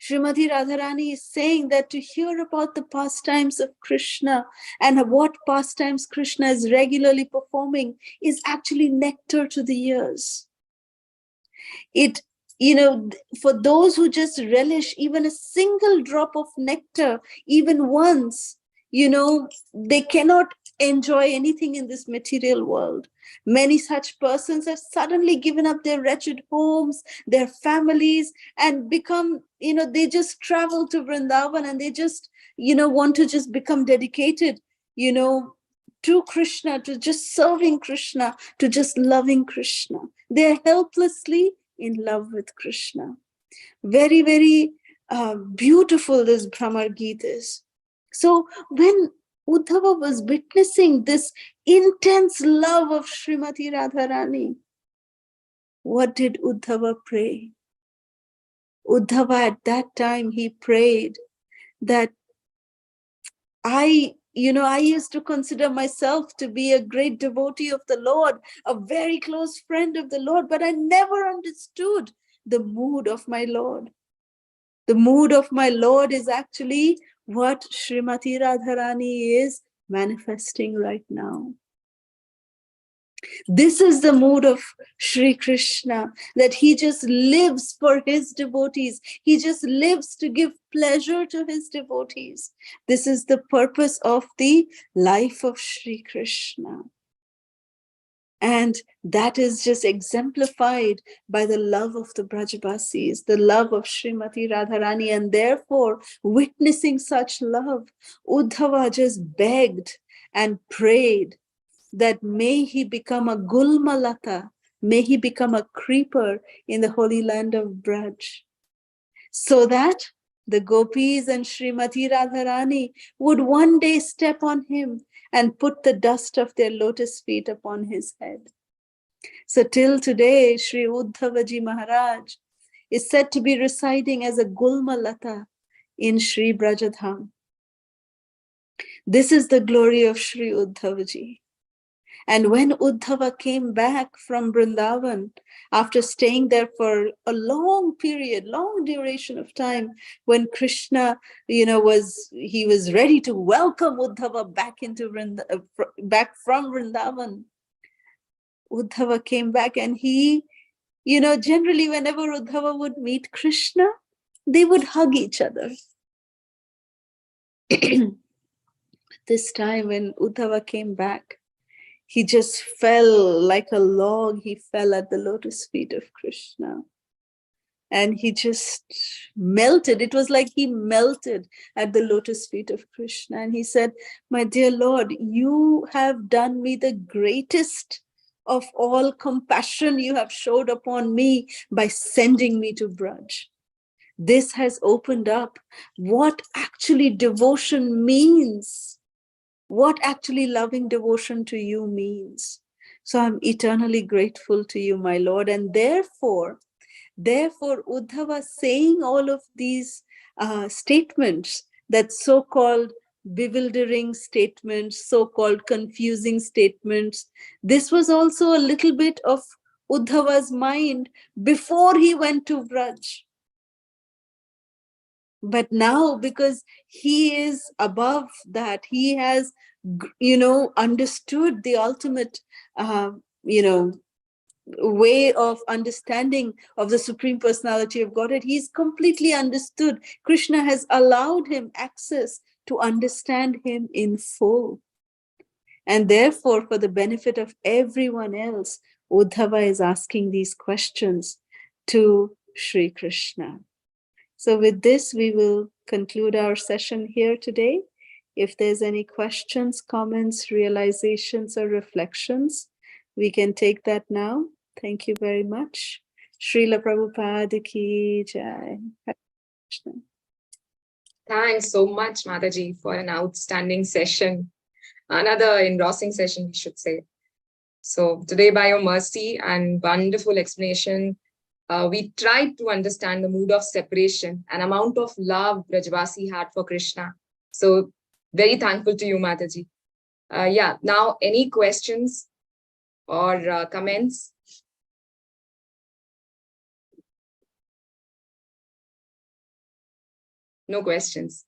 Srimati Radharani is saying that to hear about the pastimes of Krishna and what pastimes Krishna is regularly performing is actually nectar to the ears. For those who just relish even a single drop of nectar, even once, they cannot enjoy anything in this material world. Many such persons have suddenly given up their wretched homes, their families, and become, they just travel to Vrindavan and they just, want to just become dedicated, to Krishna, to just serving Krishna, to just loving Krishna. They're helplessly in love with Krishna. Very, very beautiful this Bhramar Geet is. So when Uddhava was witnessing this intense love of Srimati Radharani, what did Uddhava pray? Uddhava at that time, he prayed that I used to consider myself to be a great devotee of the Lord, a very close friend of the Lord, but I never understood the mood of my Lord. The mood of my Lord is actually what Srimati Radharani is manifesting right now. This is the mood of Sri Krishna, that he just lives for his devotees. He just lives to give pleasure to his devotees. This is the purpose of the life of Sri Krishna. And that is just exemplified by the love of the Brajavasis, the love of Srimati Radharani, and therefore witnessing such love, Uddhava just begged and prayed that may he become a Gulmalata, may he become a creeper in the holy land of Braj, so that the gopis and Srimati Radharani would one day step on him and put the dust of their lotus feet upon his head. So till today, Sri Uddhavaji Maharaj is said to be residing as a Gulmalata in Sri Brajadham. This is the glory of Sri Uddhavaji. And when Uddhava came back from Vrindavan, after staying there for a long period, long duration of time, when Krishna, was ready to welcome Uddhava back back from Vrindavan, Uddhava came back, and he, generally whenever Uddhava would meet Krishna, they would hug each other. This time when Uddhava came back, he just fell like a log. He fell at the lotus feet of Krishna. And he just melted. It was like he melted at the lotus feet of Krishna. And he said, "My dear Lord, you have done me the greatest of all compassion you have showed upon me by sending me to Braj. This has opened up what actually devotion means, what actually loving devotion to you means. So I'm eternally grateful to you, my Lord." And therefore, Uddhava saying all of these statements, that so-called bewildering statements, so-called confusing statements, this was also a little bit of Uddhava's mind before he went to Braj. But now, because he is above that, he has, understood the ultimate, way of understanding of the Supreme Personality of Godhead. He's completely understood. Krishna has allowed him access to understand him in full. And therefore, for the benefit of everyone else, Uddhava is asking these questions to Sri Krishna. So with this, we will conclude our session here today. If there's any questions, comments, realizations, or reflections, we can take that now. Thank you very much. Srila Prabhupada ki jai. Hare Krishna. Thanks so much, Mataji, for an outstanding session. Another engrossing session, we should say. So today, by your mercy and wonderful explanation, we tried to understand the mood of separation and amount of love Brajvasi had for Krishna. So very thankful to you, Mataji. Now any questions or comments? No questions.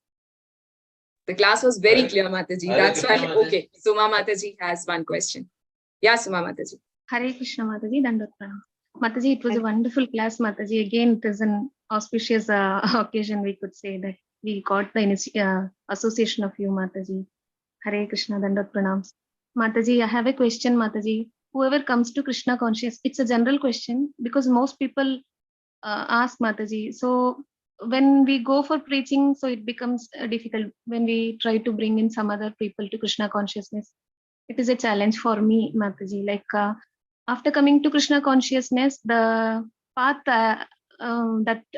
The class was very clear, Mataji. That's why, okay. Suma Mataji has one question. Yeah, Suma Mataji. Hare Krishna, Mataji. Dandavat pranam. Mataji, it was a wonderful class, Mataji. Again, it is an auspicious occasion, we could say, that we got the association of you, Mataji. Hare Krishna, Dandavat pranam. Mataji, I have a question, Mataji. Whoever comes to Krishna conscious, it's a general question because most people ask, Mataji. So when we go for preaching, so it becomes difficult when we try to bring in some other people to Krishna consciousness. It is a challenge for me, Mataji. Like after coming to Krishna consciousness, the path that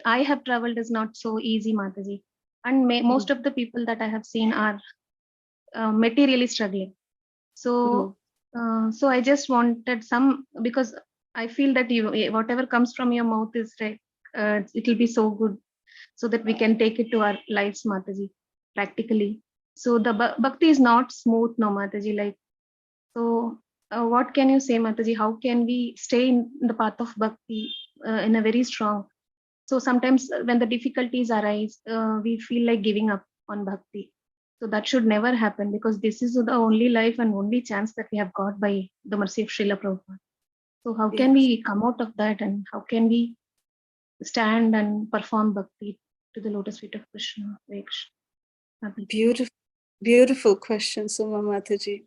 I have traveled is not so easy, Mataji. And most of the people that I have seen are materially struggling. So, so I just wanted some, because I feel that whatever comes from your mouth is right. It will be so good, so that we can take it to our lives, Mataji, practically. So the bhakti is not smooth, no, Mataji. Like, so what can you say, Mataji? How can we stay in the path of bhakti in a very strong? So sometimes when the difficulties arise, we feel like giving up on bhakti. So that should never happen, because this is the only life and only chance that we have got by the mercy of Srila Prabhupada. So how can we come out of that, and how can we stand and perform bhakti to the lotus feet of Krishna? Beautiful, beautiful question, Suma Mataji.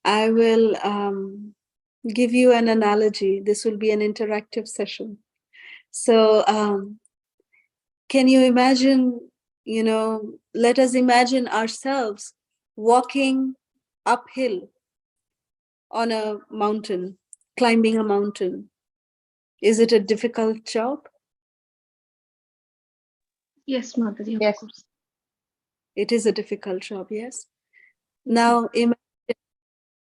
I will give you an analogy. This will be an interactive session. So can you imagine, let us imagine ourselves walking uphill on a mountain, climbing a mountain. Is it a difficult job? Yes, Mataji, yes. of course. It is a difficult job, yes. Now, imagine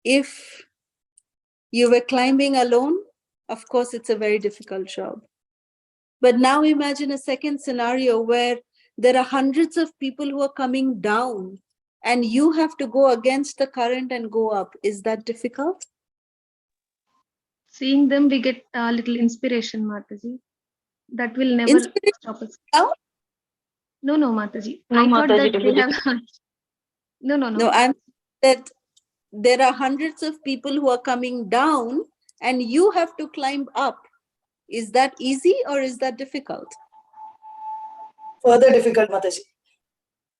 if you were climbing alone, of course, it's a very difficult job. But now imagine a second scenario where there are hundreds of people who are coming down and you have to go against the current and go up. Is that difficult? Seeing them, we get a little inspiration, Mataji. That will never Inspiration stop us. down? No, Mataji. No, I thought Mataji, that they have. No. No, I'm that there are hundreds of people who are coming down and you have to climb up. Is that easy or is that difficult? Further difficult, Mataji.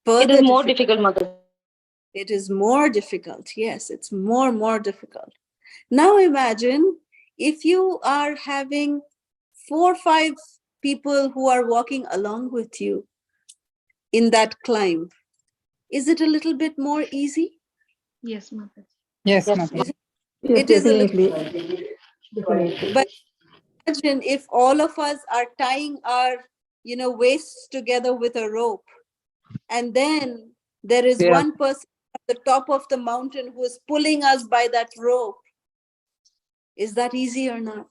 It is more difficult, Mataji. It is more difficult. Yes, it's more difficult. Now imagine if you are having 4 or 5 people who are walking along with you in that climb. Is it a little bit more easy? Yes, Mataji. Yes, Yes, Mataji. It is a little, Definitely. but imagine if all of us are tying our, waists together with a rope, and then there is one person at the top of the mountain who is pulling us by that rope. Is that easy or not?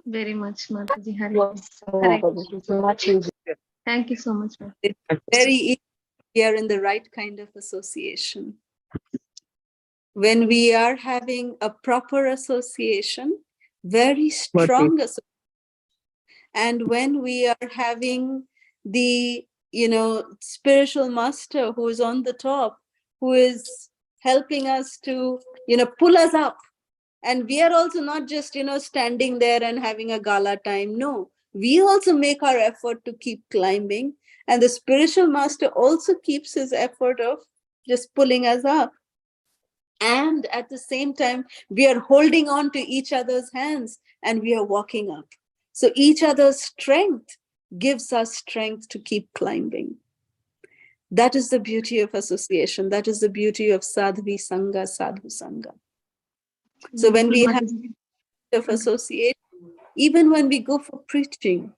Very much, Mataji. Yes, Mataji. It's much easier. Thank you so much, Mataji. It's very easy. We are in the right kind of association. When we are having a proper association, very strong association, and when we are having the spiritual master who is on the top, who is helping us to pull us up, and we are also not just standing there and having a gala time. No, we also make our effort to keep climbing, and the spiritual master also keeps his effort of just pulling us up. And at the same time, we are holding on to each other's hands and we are walking up. So each other's strength gives us strength to keep climbing. That is the beauty of association. That is the beauty of sadhvi sangha, sadhu sangha. So when we have of association, even when we go for preaching,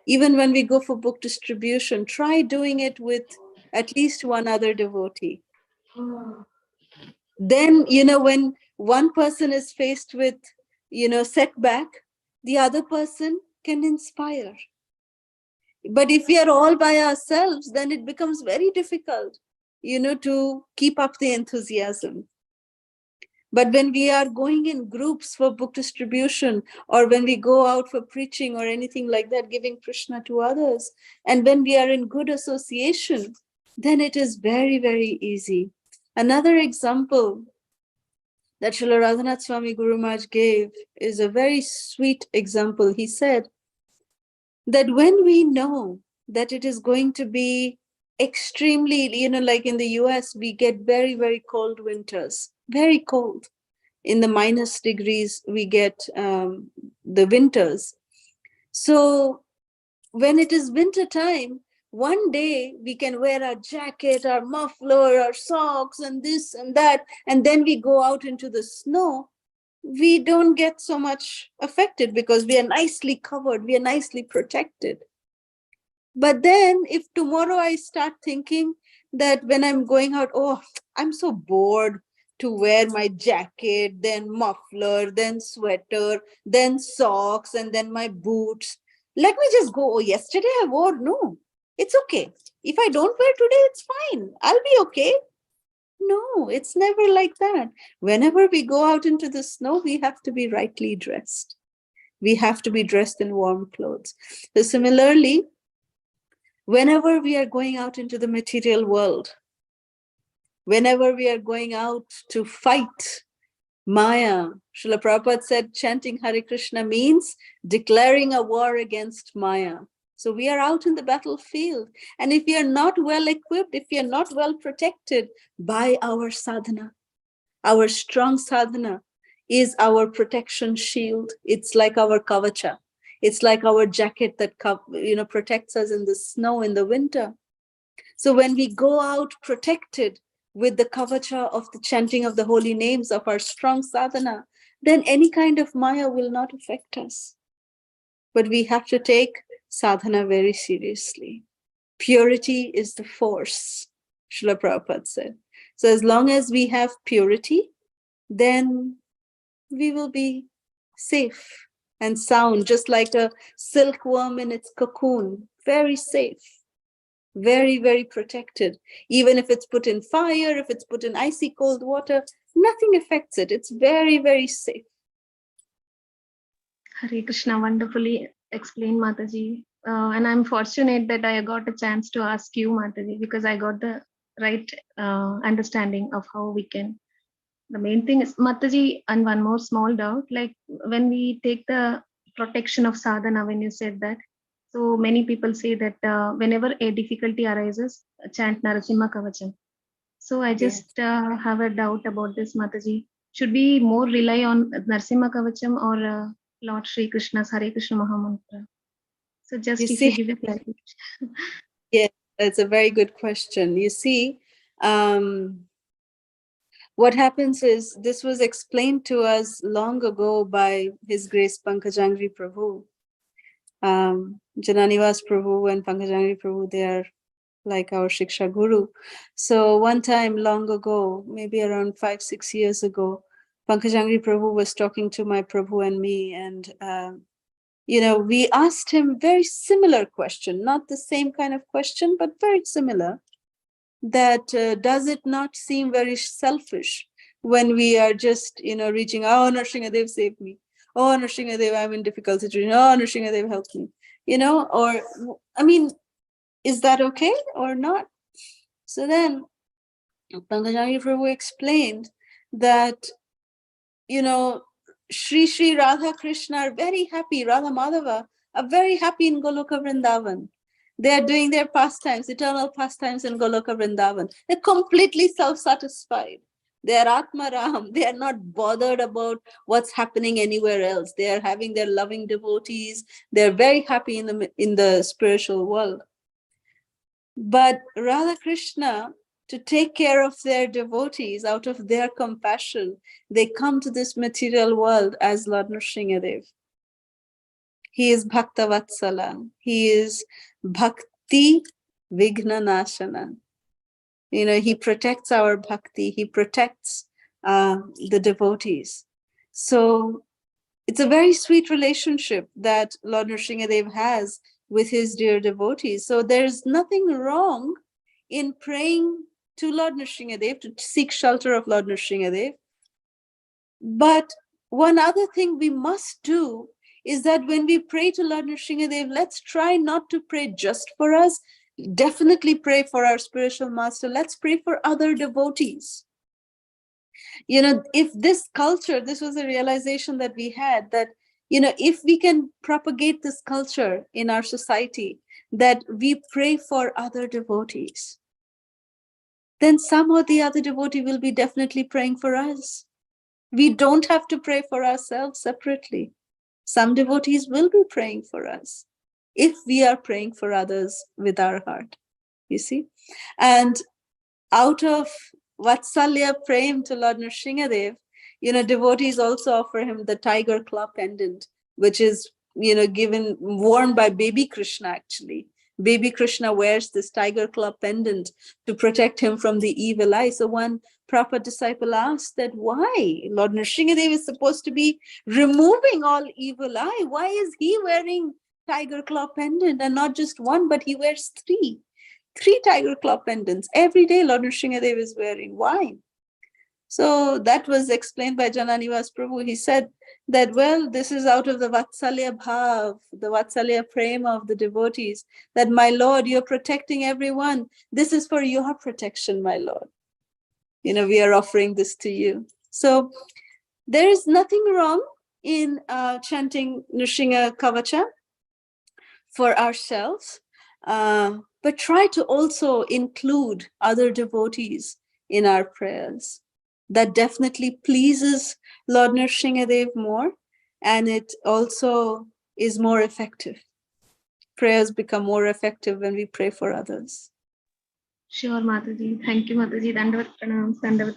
even when we go for book distribution, try doing it with at least one other devotee. Then, when one person is faced with, setback, the other person can inspire. But if we are all by ourselves, then it becomes very difficult, to keep up the enthusiasm. But when we are going in groups for book distribution, or when we go out for preaching or anything like that, giving Krishna to others, and when we are in good association, then it is very, very easy. Another example that Srila Radhanath Swami Guru Maharaj gave is a very sweet example. He said that when we know that it is going to be extremely, like in the US, we get very, very cold winters, very cold. In the minus degrees, we get the winters. So when it is winter time, one day we can wear our jacket, our muffler, our socks, and this and that, and then we go out into the snow. We don't get so much affected because we are nicely covered, we are nicely protected. But then if tomorrow I start thinking that when I'm going out, oh, I'm so bored to wear my jacket, then muffler, then sweater, then socks, and then my boots. Let me just go. Oh, yesterday I wore. No, it's okay. If I don't wear today, it's fine. I'll be okay. No, it's never like that. Whenever we go out into the snow, we have to be rightly dressed. We have to be dressed in warm clothes. So similarly, whenever we are going out into the material world, whenever we are going out to fight Maya, Srila Prabhupada said chanting Hare Krishna means declaring a war against Maya. So we are out in the battlefield. And if we are not well equipped, if we are not well protected by our sadhana, our strong sadhana is our protection shield. It's like our kavacha. It's like our jacket that protects us in the snow in the winter. So when we go out protected with the kavacha of the chanting of the holy names of our strong sadhana, then any kind of Maya will not affect us. But we have to take sadhana very seriously. Purity is the force, Srila Prabhupada said. So as long as we have purity, then we will be safe and sound, just like a silkworm in its cocoon, very safe. Very, very protected. Even if it's put in fire, if it's put in icy cold water, nothing affects it. It's very, very safe. Hare Krishna, wonderfully explained, Mataji. And I'm fortunate that I got a chance to ask you, Mataji, because I got the right understanding of how we can. The main thing is, Mataji, and one more small doubt, like when we take the protection of sadhana, when you said that, so many people say that whenever a difficulty arises, chant Narasimha Kavacham. So I just have a doubt about this, Mataji. Should we more rely on Narasimha Kavacham or Lord Sri Krishna's Hare Krishna Mahamantra? So just You if see, you give a clarification. yes, that's a very good question. You see, what happens is this was explained to us long ago by His Grace Pankajangri Prabhu. Jananivas Prabhu and Pankajangri Prabhu, they are like our Shiksha Guru. So one time long ago, maybe around 5-6 years ago, Pankajangri Prabhu was talking to my Prabhu and me, and we asked him very similar question, not the same kind of question, but very similar, that does it not seem very selfish when we are just, reaching, oh, Nrsingadev saved me. Oh, Nrsingadev, I'm in difficult situation. Oh, Nrsingadev helped me. Or, I mean, is that okay or not? So then Pankajangri Prabhu explained that, Sri Radha Krishna are very happy, Radha Madhava are very happy in Goloka Vrindavan. They are doing their pastimes, eternal pastimes in Goloka Vrindavan. They're completely self-satisfied. They are Atma Ram. They are not bothered about what's happening anywhere else. They are having their loving devotees. They're very happy in the spiritual world. But Radha Krishna, to take care of their devotees, out of their compassion, they come to this material world as Lord Nrsingadev. He is Bhakta Vatsala. He is Bhakti Vigna Nashana. He protects our bhakti. He protects the devotees. So it's a very sweet relationship that Lord Nrsingadev has with his dear devotees. So there's nothing wrong in praying to Lord Nrsingadev, to seek shelter of Lord Nrsingadev. But one other thing we must do is that when we pray to Lord Nrsingadev, let's try not to pray just for us. Definitely pray for our spiritual master. Let's pray for other devotees. If this culture, this was a realization that we had, that, if we can propagate this culture in our society, that we pray for other devotees, then some or the other devotee will be definitely praying for us. We don't have to pray for ourselves separately. Some devotees will be praying for us if we are praying for others with our heart, you see. And out of Vatsalya Prem to Lord Nrsingadev, devotees also offer him the tiger claw pendant, which is, worn by baby Krishna actually. Baby Krishna wears this tiger claw pendant to protect him from the evil eye. So one proper disciple asked that why Lord Nrsingadev is supposed to be removing all evil eye. Why is he wearing tiger claw pendant, and not just one, but he wears three tiger claw pendants every day Lord Nrsingadev is wearing. Why? So that was explained by Jananivas Prabhu. He said that, well, this is out of the Vatsalya Bhav, the Vatsalya Prema of the devotees, that my Lord, you're protecting everyone. This is for your protection, my Lord. We are offering this to you. So there is nothing wrong in chanting Nrsinga Kavacha for ourselves, but try to also include other devotees in our prayers. That definitely pleases Lord Nrsingadev more, and it also is more effective. Prayers become more effective when we pray for others. Sure, Mataji. Thank you, Mataji. Dandavat pranams, Dandavat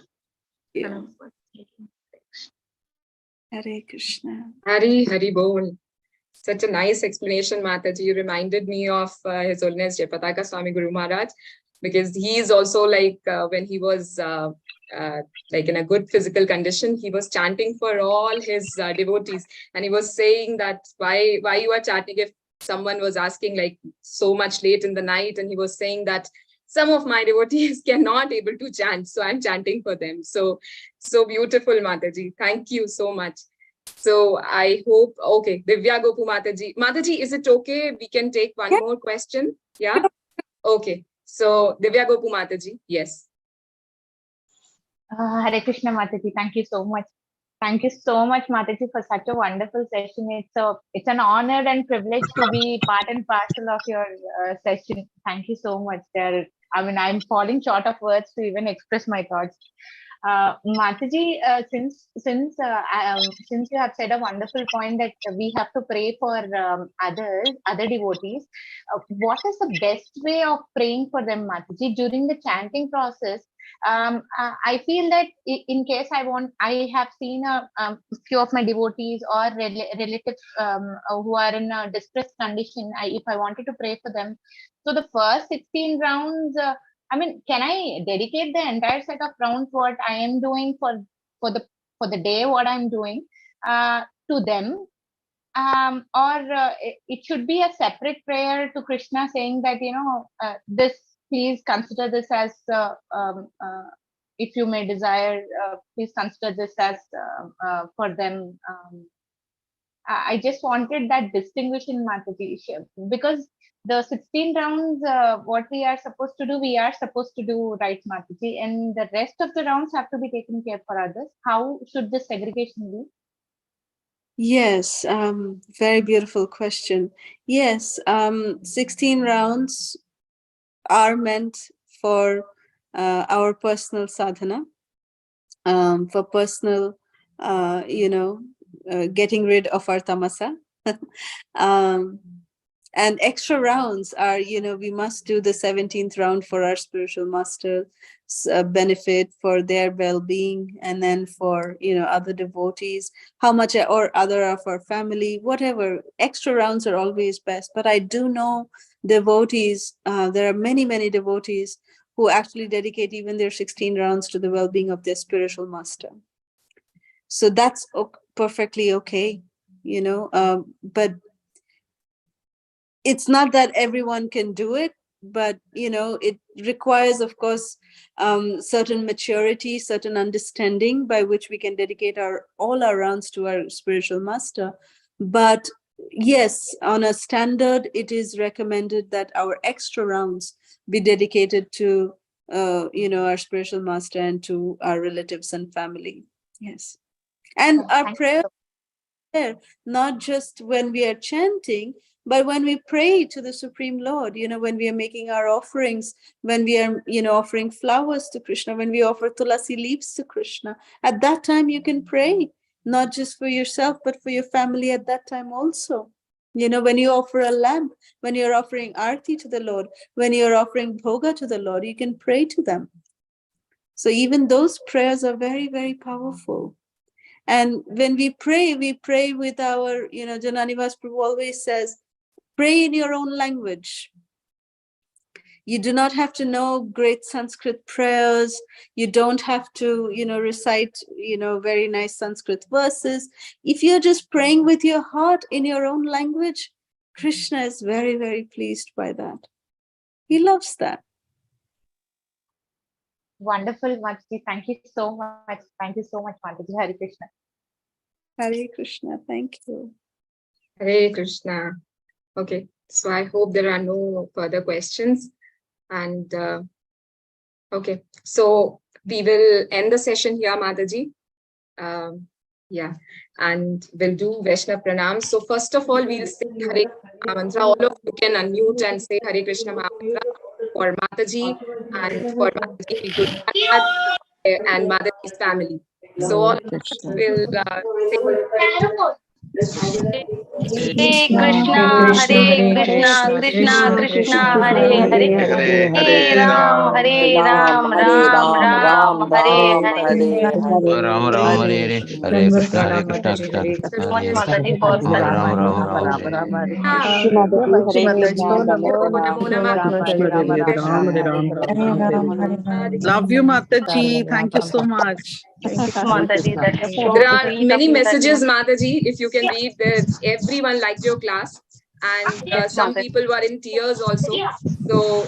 pranams. Hare Krishna. Hari Bol. Such a nice explanation, Mataji. You reminded me of His Holiness Jayapataka Swami Guru Maharaj, because he is also like when he was like in a good physical condition, he was chanting for all his devotees, and he was saying that why you are chanting, if someone was asking like so much late in the night, and he was saying that some of my devotees cannot able to chant, so I'm chanting for them. So beautiful, Mataji. Thank you so much. So I hope, okay, Divya Gopu Mataji. Mataji, is it okay? We can take one more question. Yeah. Okay. So Divya Gopu Mataji. Yes. Hare Krishna Mataji, thank you so much. Thank you so much, Mataji, for such a wonderful session. It's an honor and privilege to be part and parcel of your session. Thank you so much. I'm falling short of words to even express my thoughts. Mataji, since you have said a wonderful point that we have to pray for other devotees, what is the best way of praying for them, Mataji, during the chanting process? I feel that in case I have seen a few of my devotees or relatives who are in a distressed condition. If I wanted to pray for them, so the first 16 rounds. Can I dedicate the entire set of rounds what I am doing for the day, what I'm doing to them, or it should be a separate prayer to Krishna saying that this, please consider this as if you may desire, please consider this as for them. I just wanted that distinguishing, Mataji, because the 16 rounds, what we are supposed to do, right, Mataji, and the rest of the rounds have to be taken care for others. How should the segregation be? Yes, very beautiful question. Yes, 16 rounds are meant for our personal sadhana, for personal, getting rid of our tamasa. And extra rounds are, we must do the 17th round for our spiritual master's benefit, for their well-being, and then for, other devotees, how much, or other of our family, whatever. Extra rounds are always best. But I do know devotees, there are many, many devotees who actually dedicate even their 16 rounds to the well-being of their spiritual master. So that's perfectly okay, but it's not that everyone can do it, but it requires, of course, certain maturity, certain understanding by which we can dedicate all our rounds to our spiritual master. But yes, on a standard, it is recommended that our extra rounds be dedicated to our spiritual master and to our relatives and family. Yes. And our prayer, not just when we are chanting, but when we pray to the Supreme Lord, when we are making our offerings, when we are, offering flowers to Krishna, when we offer tulasi leaves to Krishna, at that time you can pray, not just for yourself, but for your family at that time also. When you offer a lamp, when you're offering arti to the Lord, when you're offering bhoga to the Lord, you can pray to them. So even those prayers are very, very powerful. And when we pray with our, Jananivas Prabhu always says, pray in your own language. You do not have to know great Sanskrit prayers. You don't have to, recite, very nice Sanskrit verses. If you're just praying with your heart in your own language, Krishna is very, very pleased by that. He loves that. Wonderful, Mataji. Thank you so much. Thank you so much, Mataji. Hare Krishna. Hare Krishna. Thank you. Hare Krishna. Okay. So I hope there are no further questions. And okay. So we will end the session here, Mataji. Yeah. And we'll do Vaishnav Pranam. So first of all, we'll say Hare Krishna mantra. All of you can unmute and say Hare Krishna mantra for Mataji and for Mataji Guru Maharaj and Mataji's family. So all of us will say Hare Krishna, Hare Krishna, Krishna Krishna, Hare Hare, Hare Ram, Ram Ram, Hare Hare. Ram Ram Hare Hare, Hare Krishna Krishna Krishna So much, Hare Mataji, for such Ram Ram wonderful. Ram Hare. Shrimad, Hare Krishna, Namo Namah. Hare Ram. Love you, Mataji. Thank you so much. Mataji, that is so There are sweet of many you that messages, Mataji. If you can read that, everyone liked your class. and some people were in tears also. So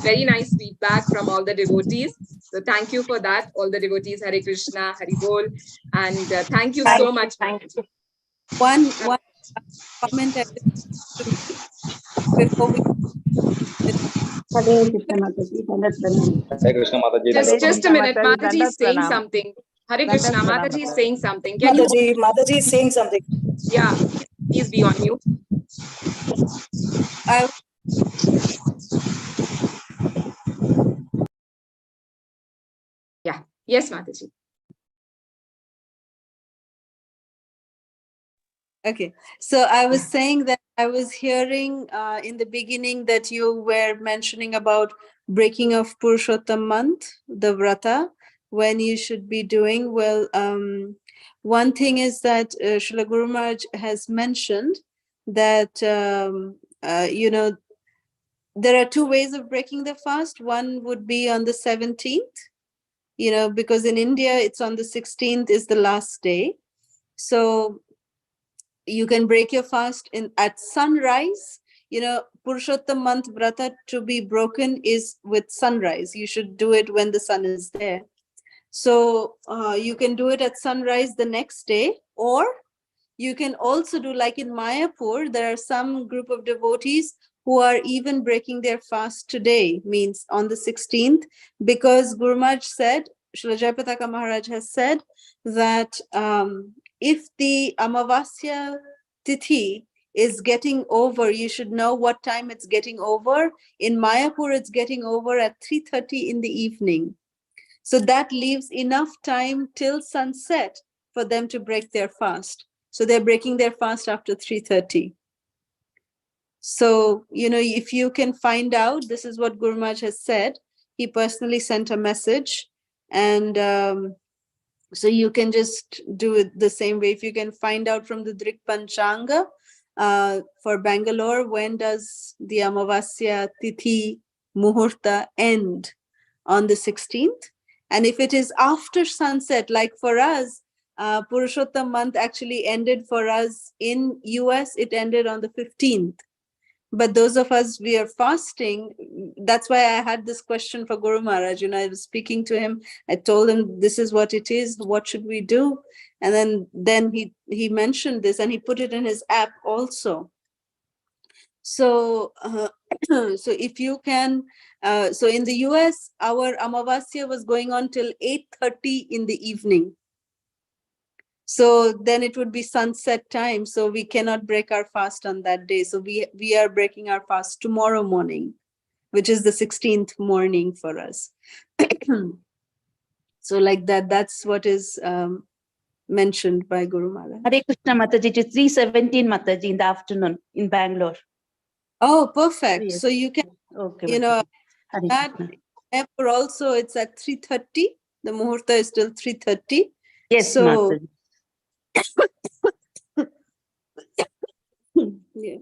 very nice feedback from all the devotees. So thank you for that, all the devotees. Hare Krishna, Hari Bol, and thank you so much. One comment I just to make before we Hare Krishna Mataji, Dandat Pranam. Hare Krishna Mataji. Just a minute, Mataji is saying something. Hare Krishna, Mataji is saying something. Can you? Mataji is saying something. Yeah, please be on mute. Yeah. Yes, Mataji. Okay, so I was saying that I was hearing in the beginning that you were mentioning about breaking of Purushottam month, the vrata, when you should be doing. Well, one thing is that Srila Guru Maharaj has mentioned that, you know, there are two ways of breaking the fast. One would be on the 17th, you know, because in India, it's on the 16th is the last day. So you can break your fast at sunrise. You know, Purushottam month vrata to be broken is with sunrise. You should do it when the sun is there. So you can do it at sunrise the next day, or you can also do like in Mayapur, there are some group of devotees who are even breaking their fast today, means on the 16th, because Guru Maharaj said, Srila Jayapataka Maharaj has said that if the Amavasya Tithi is getting over, you should know what time it's getting over. In Mayapur, it's getting over at 3:30 in the evening. So that leaves enough time till sunset for them to break their fast. So they're breaking their fast after 3:30. So, you know, if you can find out, this is what Guru Maharaj has said. He personally sent a message, and so you can just do it the same way. If you can find out from the Drik Panchanga for Bangalore, when does the Amavasya Tithi Muhurta end? On the 16th. And if it is after sunset, like for us, Purushottam month actually ended for us in US, it ended on the 15th. But those of us, we are fasting. That's why I had this question for Guru Maharaj. You know, I was speaking to him. I told him, this is what it is. What should we do? And then he mentioned this, and he put it in his app also. So, so if you can, so in the US, our Amavasya was going on till 8:30 in the evening. So then it would be sunset time. So we cannot break our fast on that day. So we are breaking our fast tomorrow morning, which is the 16th morning for us. So like that, that's what is mentioned by Guru Maharaj. Hare Krishna Mataji, it is 3:17 Mataji in the afternoon in Bangalore. Oh, perfect. Yes. So you can, Okay, you know, Hare that Krishna. also it's at 3:30. The Muhurta is still 3:30. Yes, So, Mataji. yeah.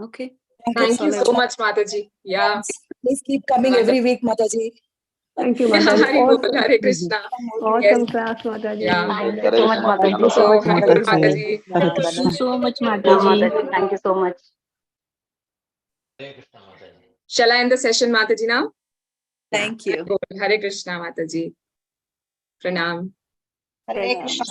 Okay. Thank you so much, Mataji. Yeah. Please keep coming every week, Mataji. Thank you, Yeah, Mataji. Hari Bol, Hare Krishna. Awesome Yes. class, Mataji. Yeah. Thank you so much, Mataji. Thank you so much, Mataji. Thank you so much, Yeah, Mataji. Mataji, thank you so much. Shall I end the session, Mataji, now? Thank you. Hare Krishna, Mataji. Pranam. Hare Krishna.